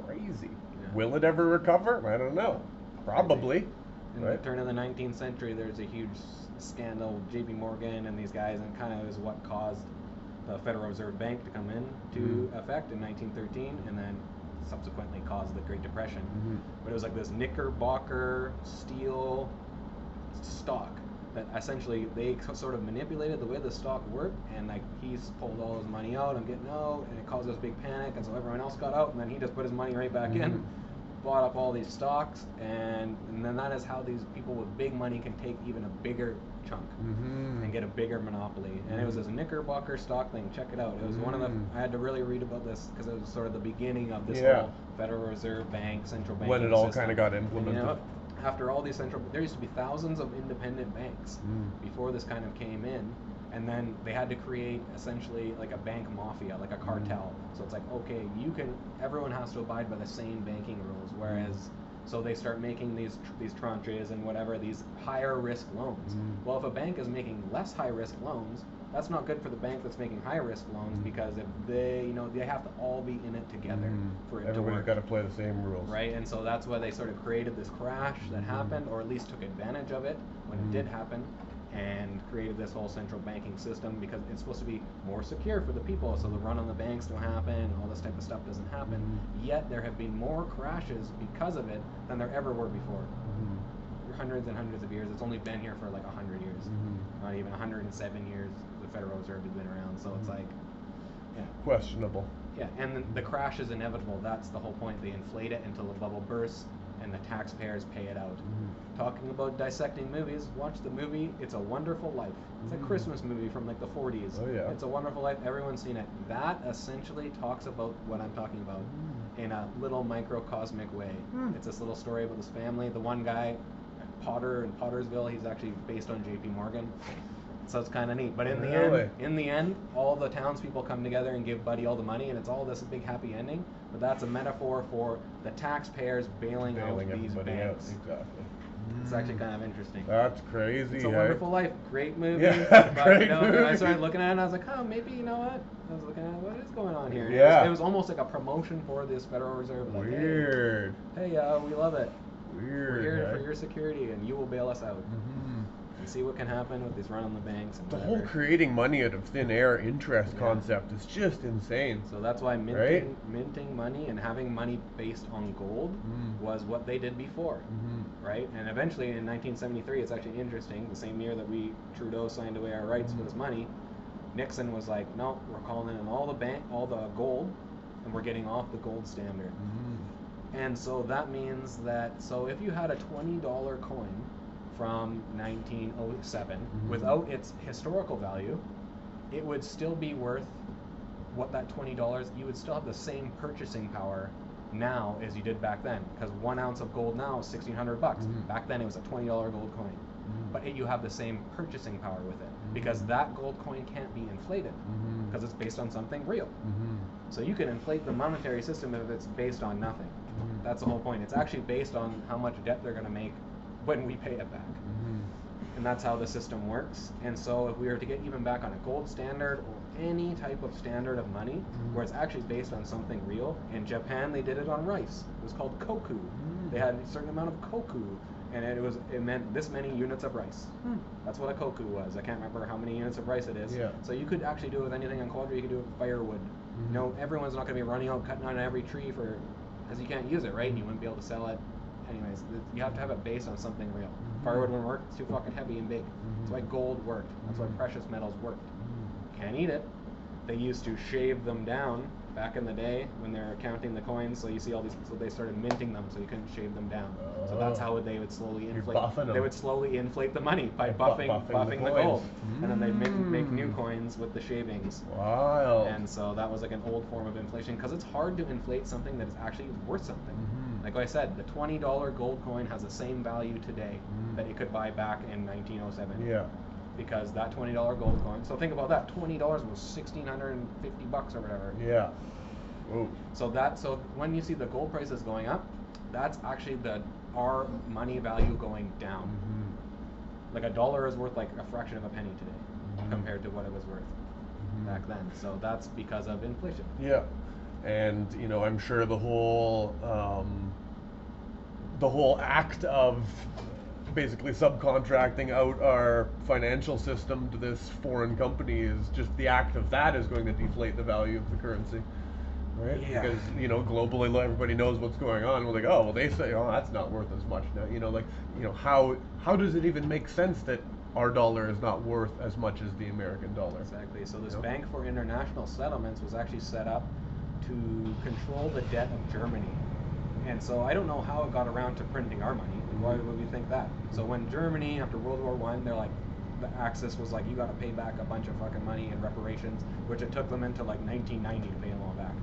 crazy. Yeah. Will it ever recover? I don't know. Probably.
In the turn of the 19th century, there's a huge scandal with J.P. Morgan and these guys, and kind of is what caused the Federal Reserve Bank to come in to effect in 1913, and then subsequently caused the Great Depression. But it was like this Knickerbocker steel stock that essentially they sort of manipulated the way the stock worked, and like he's pulled all his money out, I'm getting out, and it caused this big panic, and so everyone else got out, and then he just put his money right back in, bought up all these stocks, and then that is how these people with big money can take even a bigger chunk and get a bigger monopoly. And it was this Knickerbocker stock thing. Check it out. It was one of the, I had to really read about this because it was sort of the beginning of this whole Federal Reserve Bank, central banking
when it all
system.
kind of got implemented.
And, you know, after all these there used to be thousands of independent banks before this kind of came in, and then they had to create essentially like a bank mafia, like a cartel. So it's like, okay, everyone has to abide by the same banking rules, whereas so they start making these tranches and whatever, these higher risk loans. Well, if a bank is making less high risk loans, that's not good for the bank that's making high risk loans, because if they, you know, they have to all be in it together for it to work.
Everybody's got to play the same rules.
Right, and so that's why they sort of created this crash that happened, or at least took advantage of it when it did happen, and created this whole central banking system because it's supposed to be more secure for the people, so the run on the banks don't happen, all this type of stuff doesn't happen. Yet there have been more crashes because of it than there ever were before. For hundreds and hundreds of years. It's only been here for like 100 years, not even 107 years. The Federal Reserve has been around, so it's like,
questionable.
Yeah, and the crash is inevitable. That's the whole point. They inflate it until the bubble bursts, and the taxpayers pay it out. Talking about dissecting movies, watch the movie It's a Wonderful Life. It's a Christmas movie from like the 40s.
Oh yeah.
It's a Wonderful Life. Everyone's seen it. That essentially talks about what I'm talking about in a little microcosmic way. It's this little story about this family. The one guy, Potter in Pottersville, he's actually based on J.P. Morgan. So it's kind of neat. But in the end, all the townspeople come together and give Buddy all the money, and it's all this big happy ending. But that's a metaphor for the taxpayers bailing out these banks.
Exactly.
It's actually kind of interesting.
That's crazy.
It's a Wonderful Life. Great movie.
Yeah,
but,
great
you know,
movie.
I started looking at it and I was like, oh, maybe, you know what? I was looking at what is going on here. And
Yeah.
it was almost like a promotion for this Federal Reserve. Like,
Weird.
Hey, we love it.
Weird.
We're here for your security, and you will bail us out. And see what can happen with these run on the banks. And
The
whatever.
whole creating money out of thin air interest concept is just insane.
So that's why minting money and having money based on gold was what they did before, right? And eventually in 1973, it's actually interesting, the same year that Trudeau signed away our rights for this money, Nixon was like, no, we're calling in all the gold, and we're getting off the gold standard. And so that means that, so if you had a $20 coin from 1907, without its historical value, it would still be worth what that $20, you would still have the same purchasing power now as you did back then, because 1 ounce of gold now is $1,600. Back then it was a $20 gold coin. But you have the same purchasing power with it, because that gold coin can't be inflated, because it's based on something real. So you can inflate the monetary system if it's based on nothing. That's the whole point. It's actually based on how much debt they're going to make when we pay it back. And that's how the system works. And so if we were to get even back on a gold standard or any type of standard of money where it's actually based on something real, in Japan they did it on rice. It was called koku. They had a certain amount of koku, and it meant this many units of rice. That's what a koku was. I can't remember how many units of rice it is. So you could actually do it with anything on Quadra. You could do it with firewood. You know, everyone's not going to be running out cutting on every tree because you can't use it, right? And you wouldn't be able to sell it. Anyways, you have to have it based on something real. Firewood wouldn't work. It's too fucking heavy and big. That's why gold worked. That's why precious metals worked. Can't eat it. They used to shave them down Back in the day, when they were counting the coins, so you see all these, so they started minting them, so you couldn't shave them down. So that's how they would slowly inflate. They would slowly inflate the money by buffing the gold, and then they'd make new coins with the shavings.
Wow.
And so that was like an old form of inflation, because it's hard to inflate something that is actually worth something. Like I said, the $20 gold coin has the same value today that it could buy back in 1907.
Yeah.
Because that $20 gold coin. So think about that. $20 was $1,650 or whatever.
Yeah. Whoa.
So when you see the gold prices going up, that's actually our money value going down. Like a dollar is worth like a fraction of a penny today compared to what it was worth back then. So that's because of inflation.
Yeah. And I'm sure the whole act of basically subcontracting out our financial system to this foreign company is just the act of that is going to deflate the value of the currency, right?
Yeah.
Because globally everybody knows what's going on. We're like, oh well, they say, oh, that's not worth as much now. How does it even make sense that our dollar is not worth as much as the American dollar?
Exactly. So this Bank for International Settlements was actually set up to control the debt of Germany. And so I don't know how it got around to printing our money. Why would we think that? So when Germany, after World War I, they're like, the Axis was like, you got to pay back a bunch of fucking money in reparations, which it took them into like 1990 to pay them all back.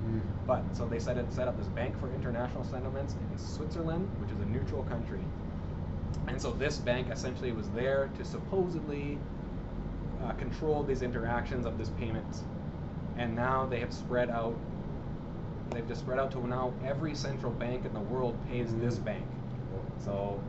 But so they set up this Bank for International Settlements in Switzerland, which is a neutral country. And so this bank essentially was there to supposedly control these interactions of this payments. And now they have spread out. They've just spread out to now every central bank in the world pays this bank. So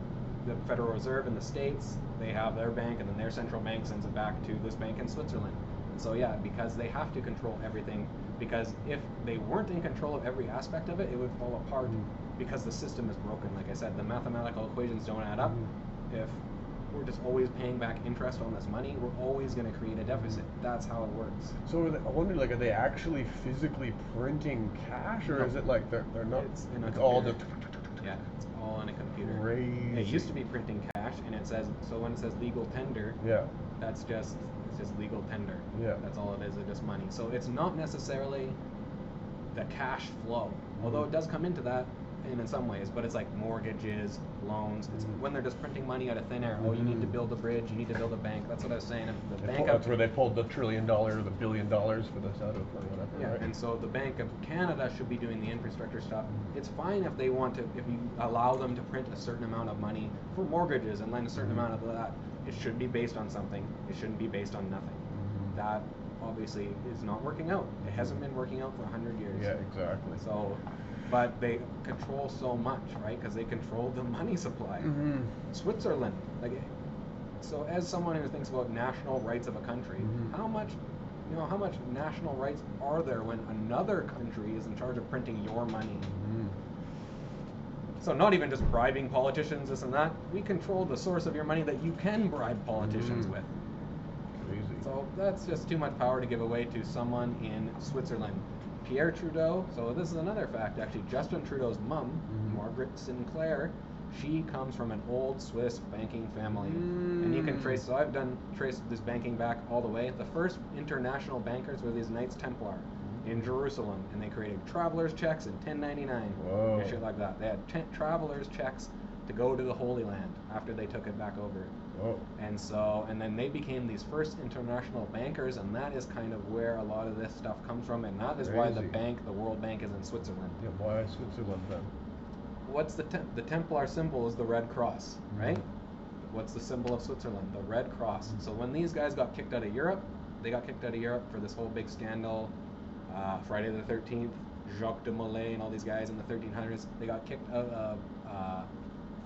the Federal Reserve in the States, they have their bank, and then their central bank sends it back to this bank in Switzerland. And so yeah, because they have to control everything, because if they weren't in control of every aspect of it, it would fall apart because the system is broken. Like I said, the mathematical equations don't add up. If we're just always paying back interest on this money, we're always going to create a deficit. That's how it works.
So I wonder, are they actually physically printing cash, or is it like they're not?
It's in a
it's
computer.
all just.
Yeah, it's all on a computer.
Crazy.
It used to be printing cash, and it says, so when it says legal tender, it's just legal tender.
Yeah.
That's all it is. It's just money. So it's not necessarily the cash flow, although it does come into that in some ways, but it's like mortgages, loans. It's when they're just printing money out of thin air. Oh, you need to build a bridge, you need to build a bank. That's what I was saying.
That's where they pulled the $1 trillion or the $1 billion for this out of, or whatever.
Yeah,
right?
and so the Bank of Canada should be doing the infrastructure stuff. It's fine if they want to, if you allow them to print a certain amount of money for mortgages and lend a certain amount of that. It should be based on something. It shouldn't be based on nothing. That obviously is not working out. It hasn't been working out for 100 years.
Yeah, exactly.
So, but they control so much, right? Because they control the money supply. Switzerland, so as someone who thinks about national rights of a country, how much national rights are there when another country is in charge of printing your money? So not even just bribing politicians, this and that. We control the source of your money that you can bribe politicians with.
Crazy.
So that's just too much power to give away to someone in Switzerland. Pierre Trudeau, so this is another fact actually, Justin Trudeau's mom, Margaret Sinclair, she comes from an old Swiss banking family. And you can trace, so I've traced this banking back all the way. The first international bankers were these Knights Templar in Jerusalem, and they created traveler's checks in 1099 and shit like that. They had traveler's checks to go to the Holy Land after they took it back over. And then they became these first international bankers, and that is kind of where a lot of this stuff comes from, and that is why the World Bank is in Switzerland.
Yeah, why Switzerland then?
What's the Templar symbol is the Red Cross, right? What's the symbol of Switzerland? The Red Cross. So when these guys got kicked out of Europe, they got kicked out of Europe for this whole big scandal, Friday the 13th, Jacques de Molay and all these guys in the 1300s, they got kicked out of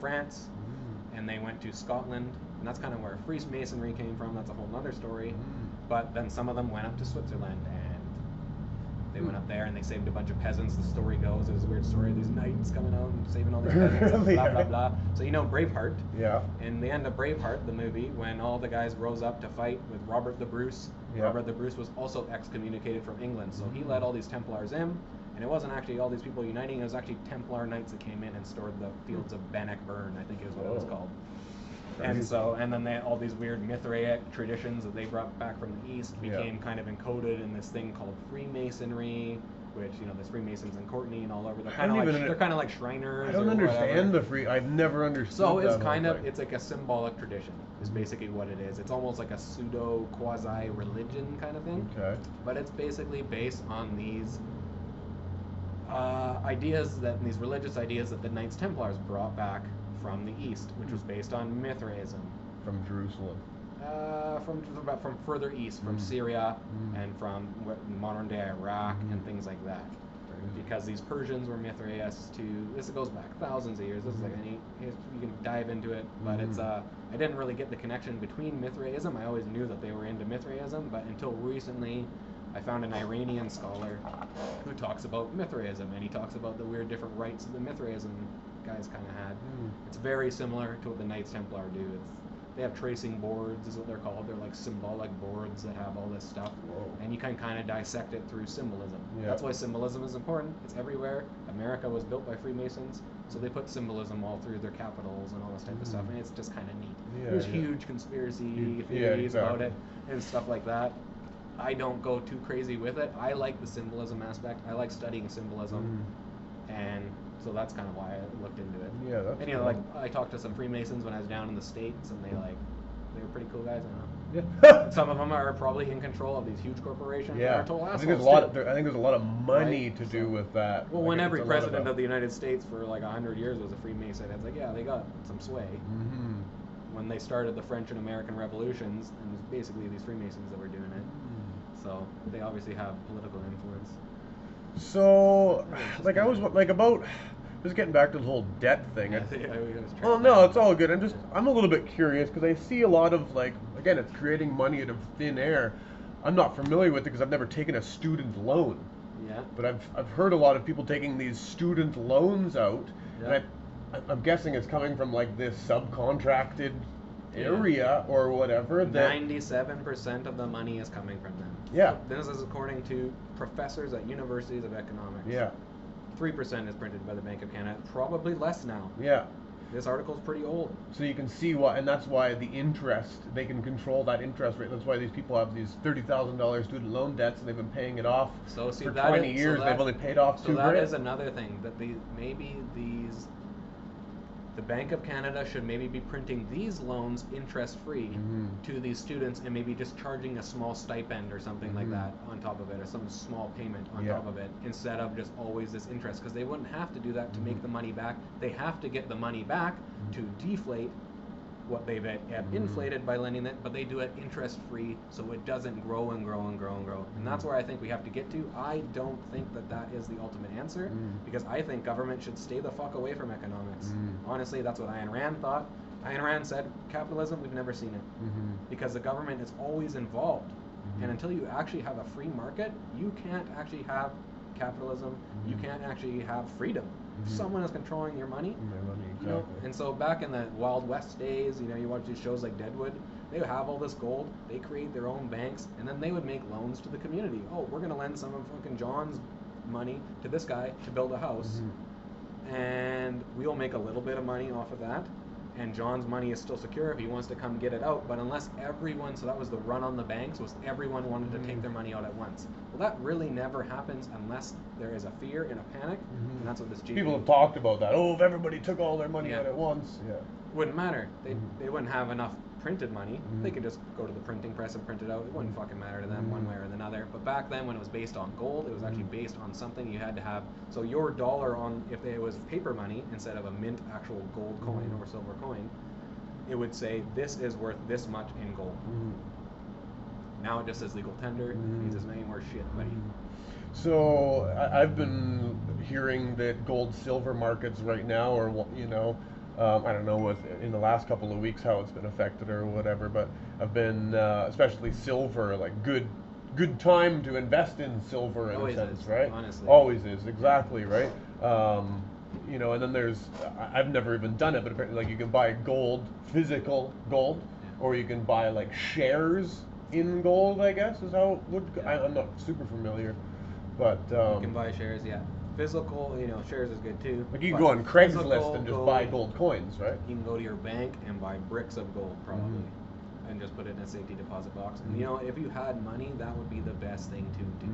France, and they went to Scotland, and that's kind of where Freemasonry came from. That's a whole other story. But then some of them went up to Switzerland, and they went up there and they saved a bunch of peasants. The story goes, there's a weird story of these knights coming out and saving all these peasants, and blah, blah, blah. So you know Braveheart. Yeah. In the end of Braveheart, the movie, when all the guys rose up to fight with Robert the Bruce, Robert the Bruce was also excommunicated from England. So he led all these Templars in, and it wasn't actually all these people uniting, it was actually Templar knights that came in and stored the fields of Bannockburn, I think is what it was called. And then all these weird Mithraic traditions that they brought back from the East became kind of encoded in this thing called Freemasonry, which, you know, there's Freemasons in Courtney and all over. They're
I
kind of
don't
like
even
they're kind of like Shriners.
I don't
or
understand
whatever.
I've never understood.
So it's
that
kind
whole
of
thing.
it's like a symbolic tradition. Is basically what it is. It's almost like a pseudo quasi religion kind of thing.
Okay.
But it's basically based on these ideas these religious ideas that the Knights Templars brought back from the East, which was based on Mithraism.
From Jerusalem.
From further east, from Syria and from modern day Iraq and things like that. Because these Persians were Mithraists too. This goes back thousands of years. This is like you can dive into it, but it's I didn't really get the connection between Mithraism. I always knew that they were into Mithraism, but until recently, I found an Iranian scholar who talks about Mithraism, and he talks about the weird different rites that the Mithraism guys kind of had. It's very similar to what the Knights Templar do. They have tracing boards, is what they're called. They're like symbolic boards that have all this stuff.
Whoa.
And you can kind of dissect it through symbolism.
Yeah.
That's why symbolism is important. It's everywhere. America was built by Freemasons, so they put symbolism all through their capitals and all this type of stuff, and it's just kind of neat. There's huge conspiracy theories about it and stuff like that. I don't go too crazy with it. I like the symbolism aspect. I like studying symbolism, and so that's kind of why I looked into it.
Yeah, that's
and you know, like I talked to some Freemasons when I was down in the States, and they were pretty cool guys. I don't know.
Yeah.
Some of them are probably in control of these huge corporations.
Yeah.
Are total
I think there's a lot of money to do with that.
Well, when every president of the United States for like 100 years was a Freemason, it's like, yeah, they got some sway. When they started the French and American revolutions, and it was basically these Freemasons that were doing it. So they obviously have political influence.
So, like I was like about just getting back to the whole debt thing. Well, no, it's all good. I'm a little bit curious because I see a lot of like, again, it's creating money out of thin air. I'm not familiar with it because I've never taken a student loan.
Yeah.
But I've heard a lot of people taking these student loans out.
Yeah.
And I'm guessing it's coming from like this subcontracted area or whatever.
97% of the money is coming from them.
Yeah.
This is according to professors at universities of economics.
Yeah.
3% is printed by the Bank of Canada. Probably less now.
Yeah.
This article's pretty old.
So you can see why, and that's why the interest, they can control that interest rate. That's why these people have these $30,000 student loan debts, and they've been paying it off for 20 years. They've only paid off $2,000.
So that is another thing, that the Bank of Canada should maybe be printing these loans interest-free to these students, and maybe just charging a small stipend or something like that on top of it, or some small payment on top of it, instead of just always this interest, because they wouldn't have to do that to make the money back. They have to get the money back to deflate what they've inflated by lending it, but they do it interest-free, so it doesn't grow and grow and grow and grow. And that's where I think we have to get to. I don't think that is the ultimate answer, because I think government should stay the fuck away from economics. Honestly, that's what Ayn Rand thought. Ayn Rand said, capitalism, we've never seen it, because the government is always involved. And until you actually have a free market, you can't actually have capitalism, you can't actually have freedom. If someone is controlling your money,
Exactly.
you know, and so back in the Wild West days, you know, you watch these shows like Deadwood, they would have all this gold, they create their own banks, and then they would make loans to the community. Oh, we're gonna lend some of fucking John's money to this guy to build a house, and we'll make a little bit of money off of that, and John's money is still secure if he wants to come get it out. But unless everyone, so that was the run on the banks, was everyone wanted to take their money out at once. Well, that really never happens unless there is a fear and a panic, and that's what this GP...
People have talked about that. Oh, if everybody took all their money out at once. Yeah.
Wouldn't matter. They wouldn't have enough printed money. They could just go to the printing press and print it out. It wouldn't fucking matter to them one way or another. But back then, when it was based on gold, it was actually based on something you had to have. So your dollar, if it was paper money instead of a mint actual gold coin or silver coin, it would say this is worth this much in gold. Now it just says legal tender. It means it's making more shit money.
So I've been hearing that gold silver markets right now, or you know, I don't know in the last couple of weeks how it's been affected or whatever, but I've been especially silver, like good time to invest in silver in
Always
a sense,
is,
right?
honestly.
Always is, exactly, right? You know, and then I've never even done it, but apparently like you can buy gold, physical gold, or you can buy like shares in gold, I guess is how it would. I'm not super familiar, but
you can buy shares, physical, you know, shares is good too.
Like you can go on Craigslist and just buy gold coins, right?
You can go to your bank and buy bricks of gold probably, and just put it in a safety deposit box. And you know, if you had money, that would be the best thing to do.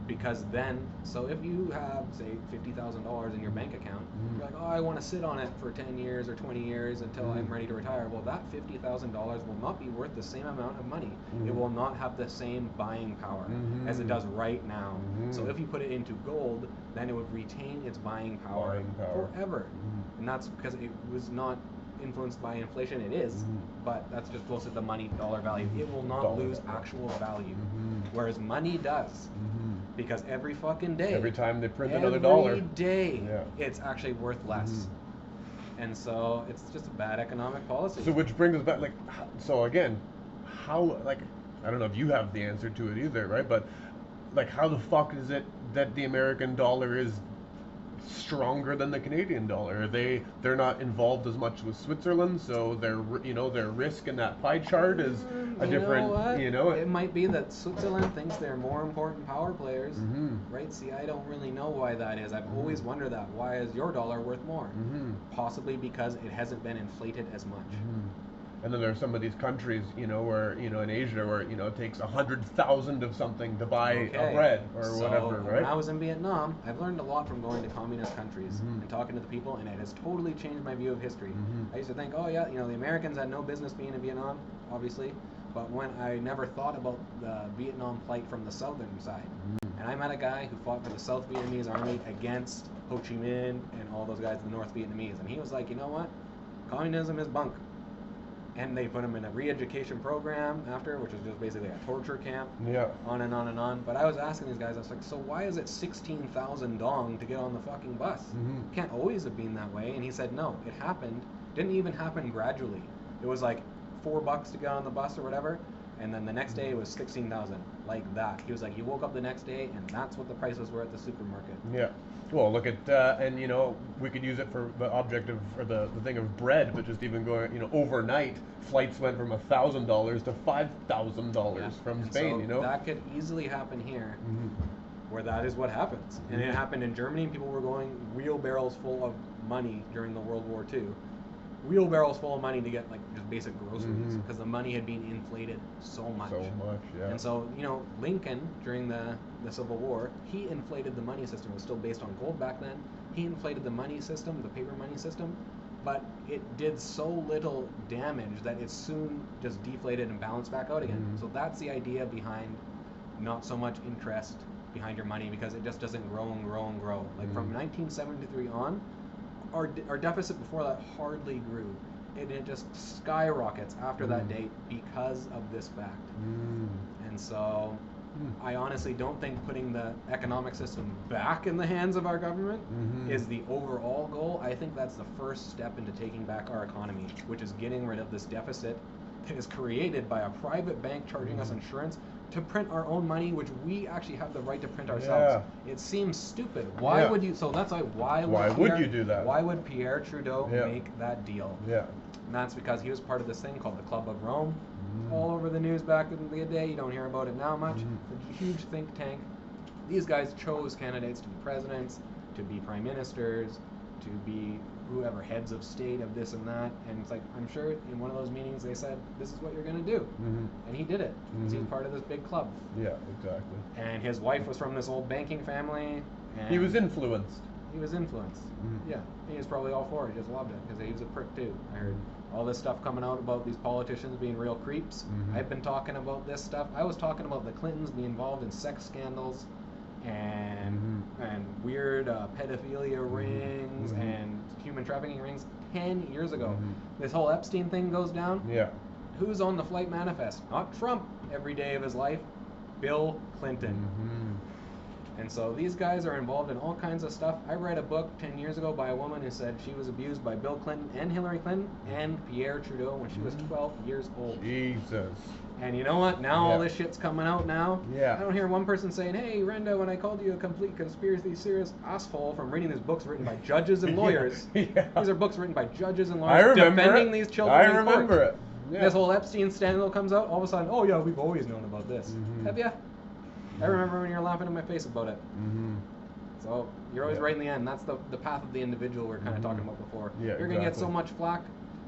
Because then, so if you have, say, $50,000 in your bank account, you're like, oh, I want to sit on it for 10 years or 20 years until I'm ready to retire. Well, that $50,000 will not be worth the same amount of money. It will not have the same buying power as it does right now. So if you put it into gold, then it would retain its buying power forever. And that's because it was not influenced by inflation. It is, but that's just close to the money dollar value. It will not lose actual value, whereas money does. Because every fucking day,
every time they print another dollar,
every day, it's actually worth less. And so it's just a bad economic policy.
So which brings us back, like, so again, how, like, I don't know if you have the answer to it either, right? But like, how the fuck is it that the American dollar is stronger than the Canadian dollar? They're not involved as much with Switzerland, so their risk in that pie chart is a different.
It might be that Switzerland thinks they're more important power players, right? See, I don't really know why that is. I've always wondered that. Why is your dollar worth more? Possibly because it hasn't been inflated as much.
And then there are some of these countries, where, in Asia, where, it takes 100,000 of something to buy a bread or whatever, right?
When I was in Vietnam, I've learned a lot from going to communist countries and talking to the people, and it has totally changed my view of history. I used to think, oh yeah, the Americans had no business being in Vietnam, obviously, but when I never thought about the Vietnam plight from the southern side. And I met a guy who fought for the South Vietnamese army against Ho Chi Minh and all those guys, the North Vietnamese, and he was like, you know what? Communism is bunk. And they put him in a re-education program after, which was just basically a torture camp. On and on and on. But I was asking these guys, I was like, so why is it 16,000 dong to get on the fucking bus? It can't always have been that way. And he said, no, it happened. Didn't even happen gradually. It was like $4 to get on the bus or whatever. And then the next day it was 16,000, like that. He was like, you woke up the next day and that's what the prices were at the supermarket.
Yeah. Well, look at, and we could use it for the object of, or the thing of bread, but just even going, overnight, flights went from $1,000 to $5,000 from Spain,
so that could easily happen here, where that is what happens. And it happened in Germany. People were going wheelbarrows full of money during the World War II. Wheelbarrows full of money to get, like, just basic groceries, because the money had been inflated so much.
Yeah.
And so, Lincoln, during the Civil War, he inflated the money system. It was still based on gold back then. He inflated the money system, the paper money system, but it did so little damage that it soon just deflated and balanced back out again. So that's the idea behind not so much interest behind your money, because it just doesn't grow and grow and grow. Like, from 1973 on, our deficit before that hardly grew. It just skyrockets after that date because of this fact. And so I honestly don't think putting the economic system back in the hands of our government is the overall goal. I think that's the first step into taking back our economy, which is getting rid of this deficit that is created by a private bank charging us insurance to print our own money, which we actually have the right to print ourselves. It seems stupid. Why would you? So that's like, why would you do that? Why would Pierre Trudeau make that deal? And that's because he was part of this thing called the Club of Rome. All over the news back in the day. You don't hear about it now much. A huge think tank. These guys chose candidates to be presidents, to be prime ministers, to be whoever heads of state of this and that. And it's like, I'm sure in one of those meetings they said, this is what you're going to do. And he did it. He's part of this big club.
Yeah, exactly.
And his wife was from this old banking family. And
he was influenced.
He was influenced. Yeah. He was probably all for it. He just loved it because he was a prick too. I heard all this stuff coming out about these politicians being real creeps. I've been talking about this stuff. I was talking about the Clintons being involved in sex scandals and weird pedophilia rings and human trafficking rings 10 years ago. This whole Epstein thing goes down. Who's on the flight manifest? Not Trump every day of his life. Bill Clinton. And so these guys are involved in all kinds of stuff. I read a book 10 years ago by a woman who said she was abused by Bill Clinton and Hillary Clinton and Pierre Trudeau when she was 12 years old.
Jesus.
And you know what? Now all this shit's coming out now.
Yeah.
I don't hear one person saying, hey, Renda, when I called you a complete conspiracy serious asshole from reading these books written by judges and lawyers. These are books written by judges and lawyers defending these children.
I remember it.
This whole Epstein scandal comes out, all of a sudden, oh yeah, we've always known about this. Have ya? I remember when you were laughing in my face about it. So you're always right in the end. That's the path of the individual we're kind of talking about before. You're going to get so much flack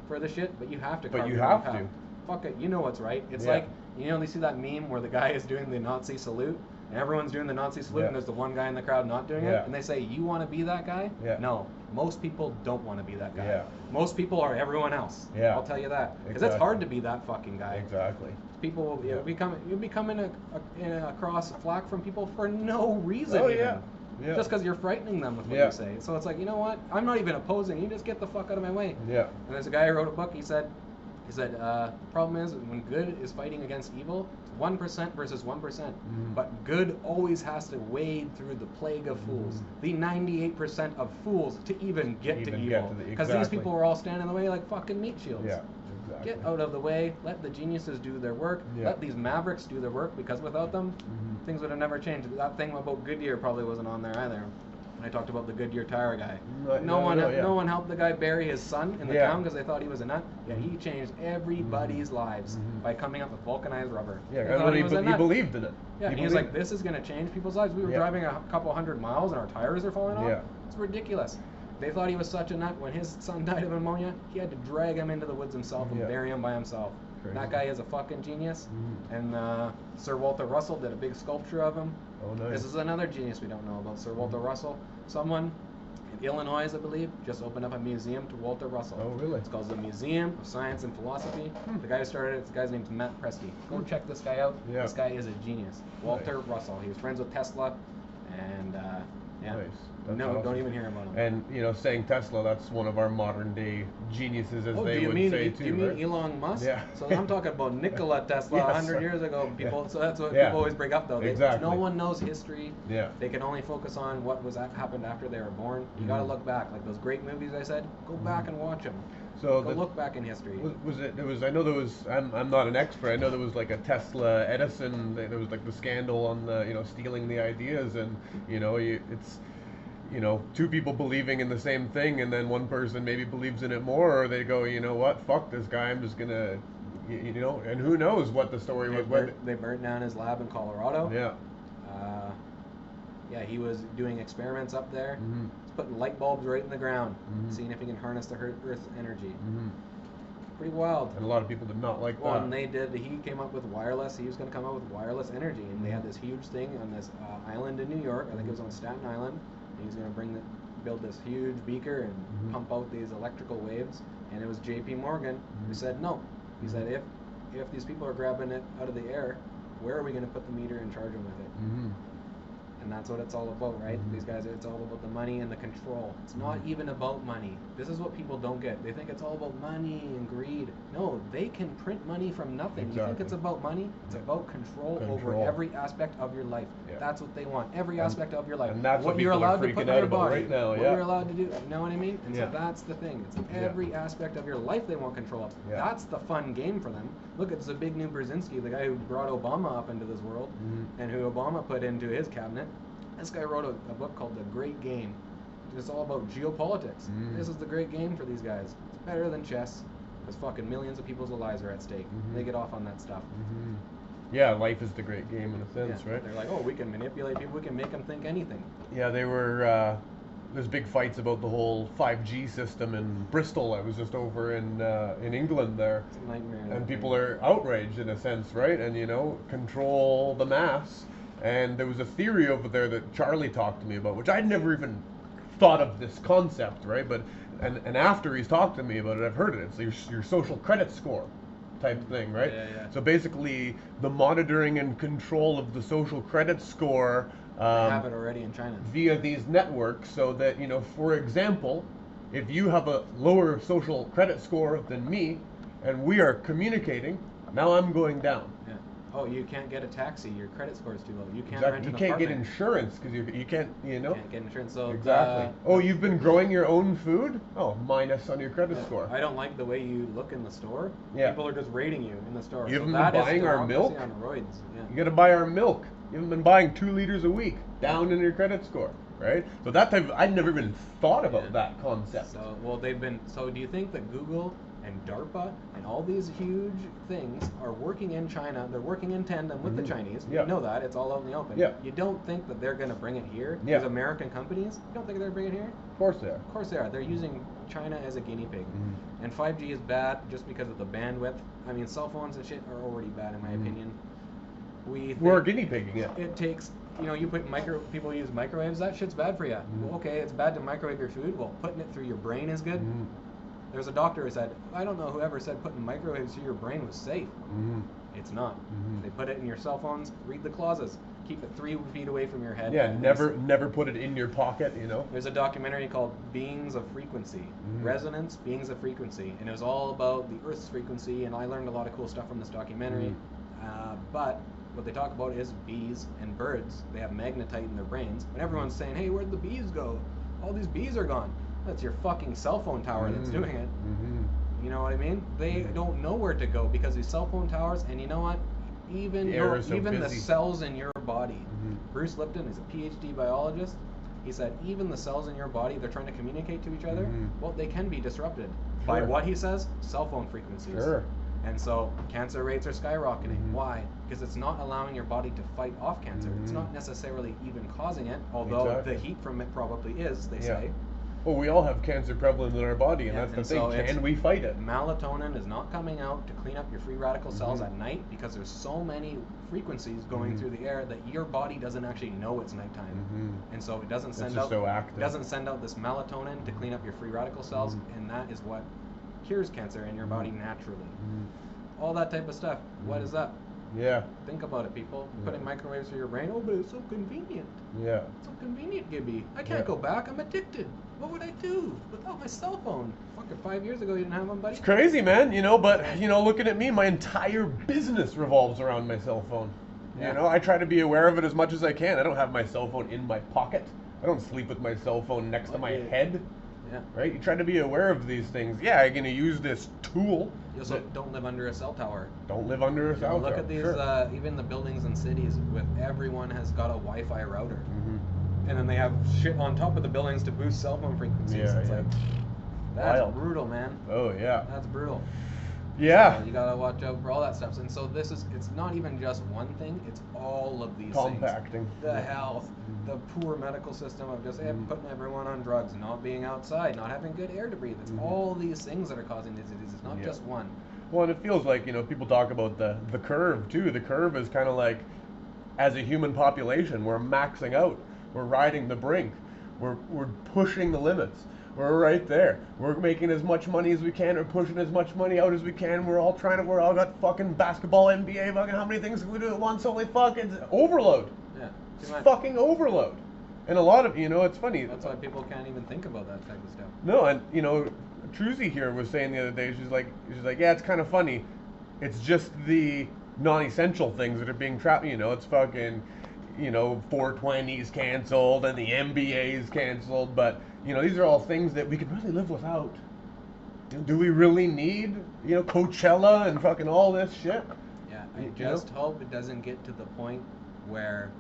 for the shit, but you have to.
But you have to.
Fuck it, you know what's right. It's like, you see that meme where the guy is doing the Nazi salute, and everyone's doing the Nazi salute,
Yeah.
and there's the one guy in the crowd not doing
Yeah.
it, and they say, you want to be that guy?
Yeah.
No, most people don't want to be that guy.
Yeah.
Most people are everyone else.
Yeah.
I'll tell you that, because
Exactly.
it's hard to be that fucking guy.
Exactly.
People,
Yeah.
you'll be coming across flack from people for no reason.
Oh,
even.
yeah. Yeah.
Just because you're frightening them with what
Yeah.
you say. So it's like, you know what? I'm not even opposing. You just get the fuck out of my way.
Yeah.
And there's a guy who wrote a book. He said, problem is when good is fighting against evil, it's 1% versus 1%. But good always has to wade through the plague of fools, the 98% of fools to even get to evil. Because these people were all standing in the way like fucking meat shields.
Yeah. Exactly.
Get out of the way. Let the geniuses do their work.
Yeah.
Let these mavericks do their work, because without them, things would have never changed. That thing about Goodyear probably wasn't on there either. When I talked about the Goodyear tire guy, no one helped the guy bury his son in the town because they thought he was a nut. Yeah, he changed everybody's lives by coming up with vulcanized rubber.
Yeah, he believed in it.
Yeah, he was like, this is going to change people's lives. We were driving a couple 100 miles and our tires are falling off.
Yeah.
It's ridiculous. They thought he was such a nut. When his son died of pneumonia, he had to drag him into the woods himself and bury him by himself.
Crazy.
That guy is a fucking genius. And Sir Walter Russell did a big sculpture of him.
Oh, nice.
This is another genius we don't know about, Sir Walter Russell. Someone in Illinois, I believe, just opened up a museum to Walter Russell.
Oh, really?
It's called the Museum of Science and Philosophy. The guy who started it, the guy's name's Matt Presti. Go check this guy out.
Yeah.
This guy is a genius. Walter Russell. He was friends with Tesla, and yeah.
Nice. That's
No,
awesome.
don't even hear about him.
And saying Tesla, that's one of our modern day geniuses, as they would say too.
Do you mean
right?
Elon Musk?
Yeah.
So I'm talking about Nikola Tesla
Yes.
100 years ago. People,
Yeah.
so that's what
Yeah.
people always bring up though.
Exactly.
No one knows history.
Yeah.
They can only focus on what happened after they were born. You got to look back, like those great movies I said. Go back and watch them.
So
Go look back in history.
I know there was. I'm not an expert. I know there was like a Tesla Edison. There was like the scandal on the stealing the ideas, and it's. Two people believing in the same thing, and then one person maybe believes in it more, or they go, you know what, fuck this guy, I'm just gonna, and who knows what the story was.
They burnt down his lab in Colorado.
Yeah.
Yeah, he was doing experiments up there. He's putting light bulbs right in the ground, seeing if he can harness the Earth's energy. Pretty wild.
And a lot of people did not like that.
And he came up with wireless. He was going to come up with wireless energy, and they had this huge thing on this island in New York. I think it was on Staten Island. He was going to build this huge beaker and pump out these electrical waves. And it was J.P. Morgan who said no. He said, if these people are grabbing it out of the air, where are we going to put the meter and charge them with it? And that's what it's all about, right? These guys, it's all about the money and the control. It's not even about money. This is what people don't get. They think it's all about money and greed. No, they can print money from nothing.
Exactly.
You think it's about money? It's about control over every aspect of your life.
Yeah.
That's what they want. Every aspect of your life.
And that's what
you're
people are
allowed to put
freaking
in
out
your
about
body.
right now,
What
yeah.
you're allowed to do. You know what I mean? And
Yeah.
so that's the thing. It's every aspect of your life they want control of.
Yeah.
That's the fun game for them. Look, it's Zbigniew Brzezinski, the guy who brought Obama up into this world, and who Obama put into his cabinet. This guy wrote a book called The Great Game. It's all about geopolitics. This is the great game for these guys. It's better than chess, because fucking millions of people's lives are at stake. They get off on that stuff.
Yeah, life is the great game in a sense, right?
They're like, oh, we can manipulate people, we can make them think anything.
Yeah, they were. There's big fights about the whole 5G system in Bristol. I was just over in England there,
It's a nightmare.
and people are outraged in a sense, right? And control the mass. And there was a theory over there that Charlie talked to me about, which I'd never even thought of this concept, right? But and after he's talked to me about it, I've heard it. It's your social credit score type thing, right?
Yeah.
So basically, the monitoring and control of the social credit score
They have it already in China.
via these networks, so that for example, if you have a lower social credit score than me, and we are communicating, now I'm going down.
Yeah. Oh, you can't get a taxi. Your credit score is too low. You can't
Exactly.
rent
You
an
can't get
apartment.
insurance because you can't,
You can't get insurance. So
Exactly. Oh, you've been growing your own food? Oh, minus on your credit score.
I don't like the way you look in the store.
Yeah.
People are just rating you in the store.
You haven't
that
been
is
buying our
democracy
milk?
on roids. Yeah.
You gotta buy our milk. You haven't been buying 2 liters a week. Down in your credit score, right? So that type I'd never even thought about that concept.
So do you think that Google and DARPA and all these huge things are working in China? They're working in tandem with the Chinese.
Yeah.
You know that. It's all out in the open.
Yeah.
You don't think that they're going to bring it here?
Yeah.
These American companies? You don't think they're bringing it here?
Of course they are.
Of course they are. They're using China as a guinea pig. And 5G is bad just because of the bandwidth. I mean, cell phones and shit are already bad in my opinion.
We're guinea pigging it.
It takes, you put people use microwaves, that shit's bad for you. Well, okay, it's bad to microwave your food. Well, putting it through your brain is good. There's a doctor who said, I don't know whoever said putting microwaves through your brain was safe. It's not. They put it in your cell phones, read the clauses. Keep it 3 feet away from your head.
Yeah, never put it in your pocket,
There's a documentary called Beings of Frequency. Resonance, Beings of Frequency. And it was all about the Earth's frequency, and I learned a lot of cool stuff from this documentary. But what they talk about is bees and birds. They have magnetite in their brains. And everyone's saying, hey, where'd the bees go? All these bees are gone. That's your fucking cell phone tower that's doing it. You know what I mean? They don't know where to go because these cell phone towers, and you know what? Even the cells in your body. Bruce Lipton is a PhD biologist. He said even the cells in your body, they're trying to communicate to each other. Well, they can be disrupted by what he says, cell phone frequencies. And so cancer rates are skyrocketing. Why? Because it's not allowing your body to fight off cancer. It's not necessarily even causing it, although the heat from it probably is, they say.
Well, we all have cancer prevalent in our body, and that's the thing. Can we fight it?
Melatonin is not coming out to clean up your free radical cells at night because there's so many frequencies going through the air that your body doesn't actually know it's nighttime, and so it doesn't send out. It doesn't send out this melatonin to clean up your free radical cells, and that is what cures cancer in your body naturally. All that type of stuff. What is that?
Yeah.
Think about it, people. Putting microwaves through your brain. Oh, but it's so convenient.
Yeah.
It's so convenient, Gibby. I can't go back. I'm addicted. What would I do without my cell phone? Fucking 5 years ago, you didn't have one, buddy.
It's crazy, man. But looking at me, my entire business revolves around my cell phone. I try to be aware of it as much as I can. I don't have my cell phone in my pocket. I don't sleep with my cell phone next to my head.
Yeah.
Right? You try to be aware of these things. Yeah, you're going to use this tool.
You also don't live under a cell tower.
Don't live under a cell tower.
Look at these, even the buildings and cities with everyone has got a Wi-Fi router. And then they have shit on top of the buildings to boost cell phone frequencies. That's wild. Brutal, man.
Oh, yeah.
That's brutal.
Yeah.
So you gotta watch out for all that stuff. And so it's not even just one thing, it's all of these
Compacting.
things. The health, the poor medical system of just putting everyone on drugs, not being outside, not having good air to breathe. It's all these things that are causing these diseases, it's not just one.
Well, and it feels like, people talk about the curve, too. The curve is kind of like, as a human population, we're maxing out. We're riding the brink. We're pushing the limits. We're right there. We're making as much money as we can. We're pushing as much money out as we can. We're all got fucking basketball, NBA, fucking how many things can we do at once? Holy fuck, it's overload.
Yeah.
It's fucking overload. And a lot of, it's funny.
That's why people can't even think about that type of stuff.
No, and, Truzy here was saying the other day, she's like, yeah, it's kind of funny. It's just the non-essential things that are being trapped. It's fucking, 420's canceled and the NBA's canceled, but these are all things that we could really live without. Do we really need Coachella and fucking all this shit?
Yeah, I just hope it doesn't get to the point where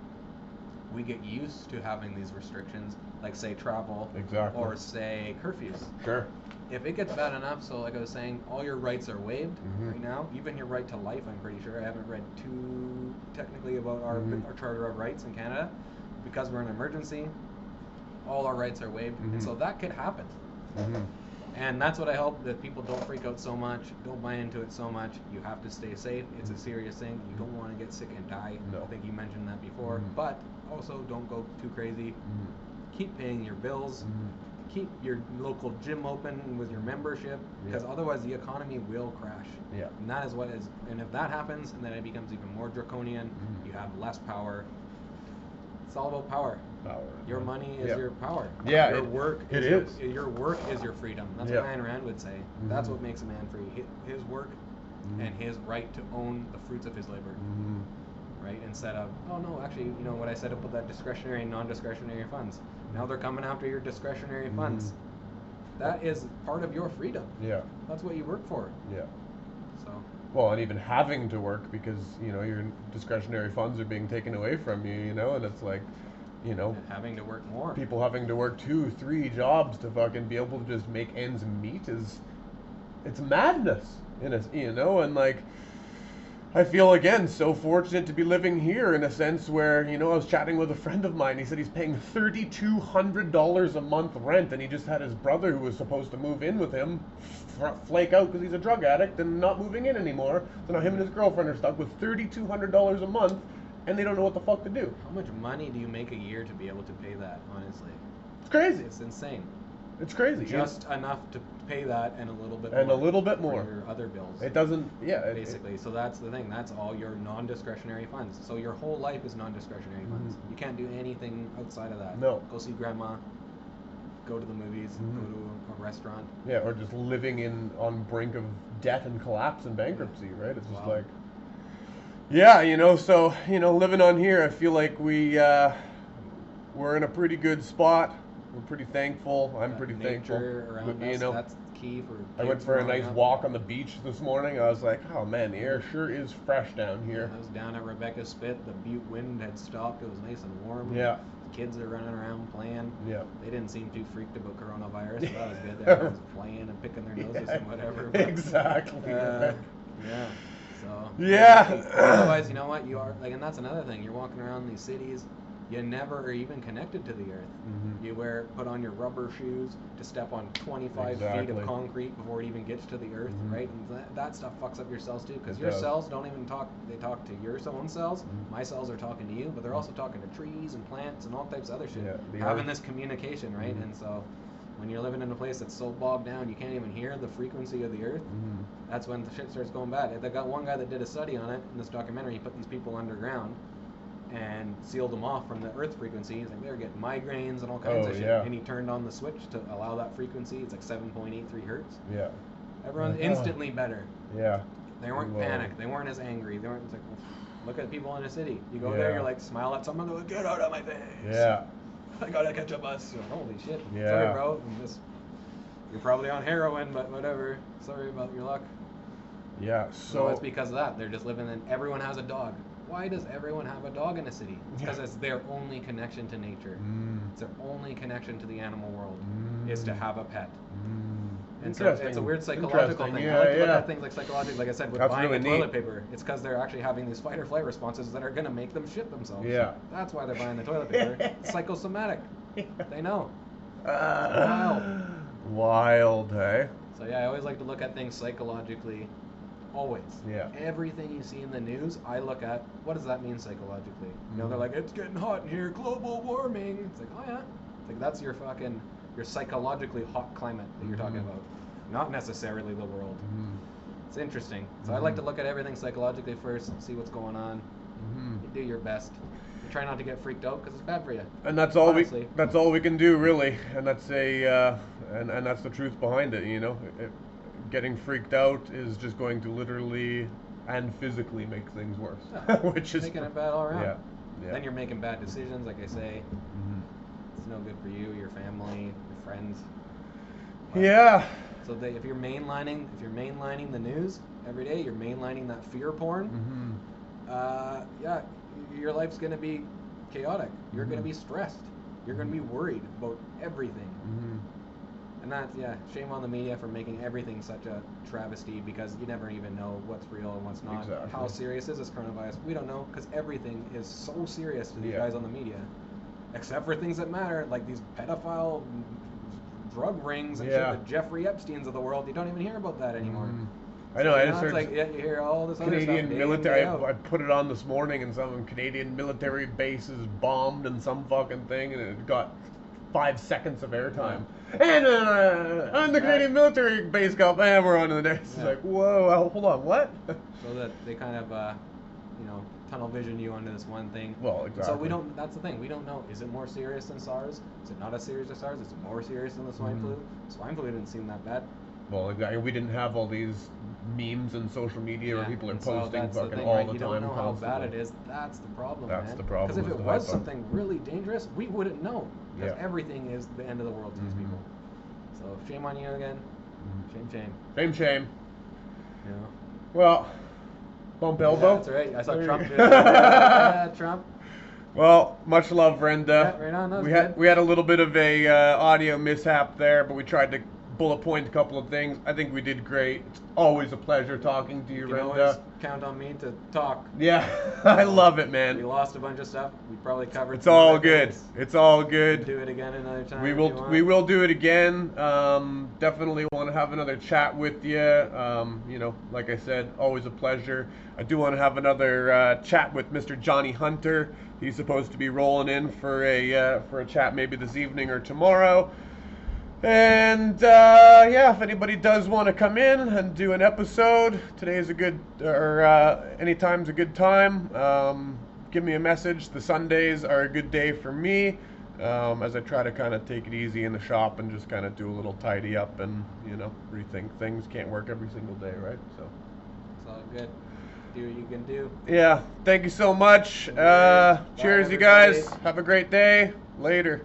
we get used to having these restrictions, like say travel, or say curfews.
Sure.
If it gets bad enough, so like I was saying, all your rights are waived right now, even your right to life, I'm pretty sure. I haven't read too technically about our Charter of Rights in Canada. Because we're in an emergency, all our rights are waived, and so that could happen. And that's what I hope, that people don't freak out so much, don't buy into it so much. You have to stay safe. It's a serious thing. You don't want to get sick and die.
No.
I think you mentioned that before. But also don't go too crazy. Keep paying your bills. Keep your local gym open with your membership, because otherwise the economy will crash.
Yeah.
And that is what is, and if that happens, and then it becomes even more draconian, you have less power. It's all about power. Your money is your power.
Yeah.
Your work
is.
Your work is your freedom. That's what Ayn Rand would say. That's what makes a man free. His work and his right to own the fruits of his labor. Right? Instead of, oh no, actually, what I said about that discretionary and non-discretionary funds. Now they're coming after your discretionary funds. That is part of your freedom. Yeah. That's what you work for.
Yeah.
So.
Well, and even having to work because, your discretionary funds are being taken away from you, and it's like,
And having to work more.
People having to work 2-3 jobs to fucking be able to just make ends meet it's madness. And like, I feel, again, so fortunate to be living here in a sense where, I was chatting with a friend of mine. He said he's paying $3,200 a month rent, and he just had his brother who was supposed to move in with him flake out because he's a drug addict and not moving in anymore. So now him and his girlfriend are stuck with $3,200 a month, and they don't know what the fuck to do.
How much money do you make a year to be able to pay that? Honestly,
It's crazy.
it's insane.
It's crazy.
Just enough to pay that and a little bit
And
more.
a little bit more.
For your other bills.
It doesn't. Yeah.
Basically, so that's the thing. That's all your non-discretionary funds. So your whole life is non-discretionary funds. You can't do anything outside of that.
No.
Go see grandma. Go to the movies. Go to a restaurant.
Yeah, or just living on brink of death and collapse and bankruptcy, right? It's just like, yeah, so living on here, I feel like we're in a pretty good spot. We're pretty thankful. I'm pretty thankful.
Around us, that's key for.
I went for a nice walk on the beach this morning. I was like, oh man, the air sure is fresh down here.
I was down at Rebecca's Spit. The butte wind had stopped. It was nice and warm.
Yeah.
Kids are running around playing.
Yeah.
They didn't seem too freaked about coronavirus, so that was good. Everyone was playing and picking their noses and whatever. But,
exactly.
Yeah. So.
Yeah.
Otherwise, you know what? You are like, and that's another thing. You're walking around these cities. You never are even connected to the earth. You put on your rubber shoes to step on 25 feet of concrete before it even gets to the earth, right? And that stuff fucks up your cells too, because your cells don't even talk. They talk to your own cells. My cells are talking to you, but they're also talking to trees and plants and all types of other shit. Having this communication, right? And so when you're living in a place that's so bogged down you can't even hear the frequency of the earth, that's when the shit starts going bad. They got one guy that did a study on it in this documentary. He put these people underground and sealed them off from the earth frequency. He's like, they were getting migraines and all kinds of shit. And he turned on the switch to allow that frequency. It's like 7.83 hertz.
Yeah.
Everyone's instantly better.
Yeah.
They weren't panicked. They weren't as angry. They weren't. It's like, look at people in a city. You go there, you're like, smile at someone, they're like, get out of my face.
Yeah.
I gotta catch a bus. Holy shit.
Yeah.
Sorry, bro. You're probably on heroin, but whatever. Sorry about your luck.
Yeah.
So it's because of that. They're just living in. Everyone has a dog. Why does everyone have a dog in a city? It's because it's their only connection to nature. It's their only connection to the animal world is to have a pet. And so it's a weird psychological thing. I like to look at things like psychologically, like I said, with buying a toilet paper. It's because they're actually having these fight or flight responses that are going to make them shit themselves.
Yeah.
That's why they're buying the toilet paper. It's psychosomatic. They know.
Wild, hey?
So yeah, I always like to look at things psychologically. Always.
Yeah.
Everything you see in the news, I look at, what does that mean psychologically? You know, they're like, it's getting hot in here, global warming. It's like, oh yeah. It's like, that's your psychologically hot climate that you're talking about. Not necessarily the world. It's interesting. So I like to look at everything psychologically first, see what's going on. You do your best. You try not to get freaked out because it's bad for you.
And that's all we can do, really. And that's and that's the truth behind it, getting freaked out is just going to literally and physically make things worse, which is
making it bad all around.
Yeah.
Then you're making bad decisions, like I say. It's no good for you, your family, your friends. But, so if you're mainlining the news every day, you're mainlining that fear porn. Your life's gonna be chaotic. You're gonna be stressed. You're gonna be worried about everything. And that's, shame on the media for making everything such a travesty, because you never even know what's real and what's not.
Exactly.
How serious is this coronavirus? We don't know, because everything is so serious to these guys on the media. Except for things that matter, like these pedophile drug rings and shit, the Jeffrey Epsteins of the world. You don't even hear about that anymore.
I know.
It's like, you hear all this
Canadian
other stuff.
military. I put it on this morning, and some Canadian military bases bombed and some fucking thing, and it got 5 seconds of airtime. And on the Canadian military base got bam, we're on to the next. It's like, whoa, hold on, what?
So that they kind of, tunnel vision you onto this one thing.
Well, exactly.
So that's the thing, we don't know. Is it more serious than SARS? Is it not as serious as SARS? Is it more serious than the swine flu? Swine flu didn't seem that bad.
Well, exactly. We didn't have all these memes and social media where people are posting fucking all the time.
You don't know how bad it is. That's the problem,
That's the problem.
Because if it was something really dangerous, we wouldn't know. Because everything is the end of the world to these people. So shame on you again. Shame. Yeah.
Well, bump elbow.
That's right. I saw Trump do it. Trump.
Well, much love, Renda.
Right on.
We had a little bit of a audio mishap there, but we tried to bullet point a couple of things. I think we did great. It's always a pleasure talking to you,
You can
Renda.
always count on me to talk.
Yeah, I love it,
We
man.
lost a bunch of stuff. We probably covered.
It's
some
all
other
good.
things.
It's all
We can
good.
do it again another time.
We
if
will
you want.
we will do it again. Definitely want to have another chat with you. You know, like I said, always a pleasure. I do want to have another chat with Mr. Johnny Hunter. He's supposed to be rolling in for a chat maybe this evening or tomorrow. And yeah, if anybody does want to come in and do an episode, today is a good, or anytime's a good time. Give me a message. The Sundays are a good day for me, as I try to kind of take it easy in the shop and just kind of do a little tidy up and, you know, rethink things. Can't work every single day, right? So
It's all good. Do what you can do.
yeah, thank you so much.
Bye,
Cheers, you guys.
everybody.
Have a great day. Later.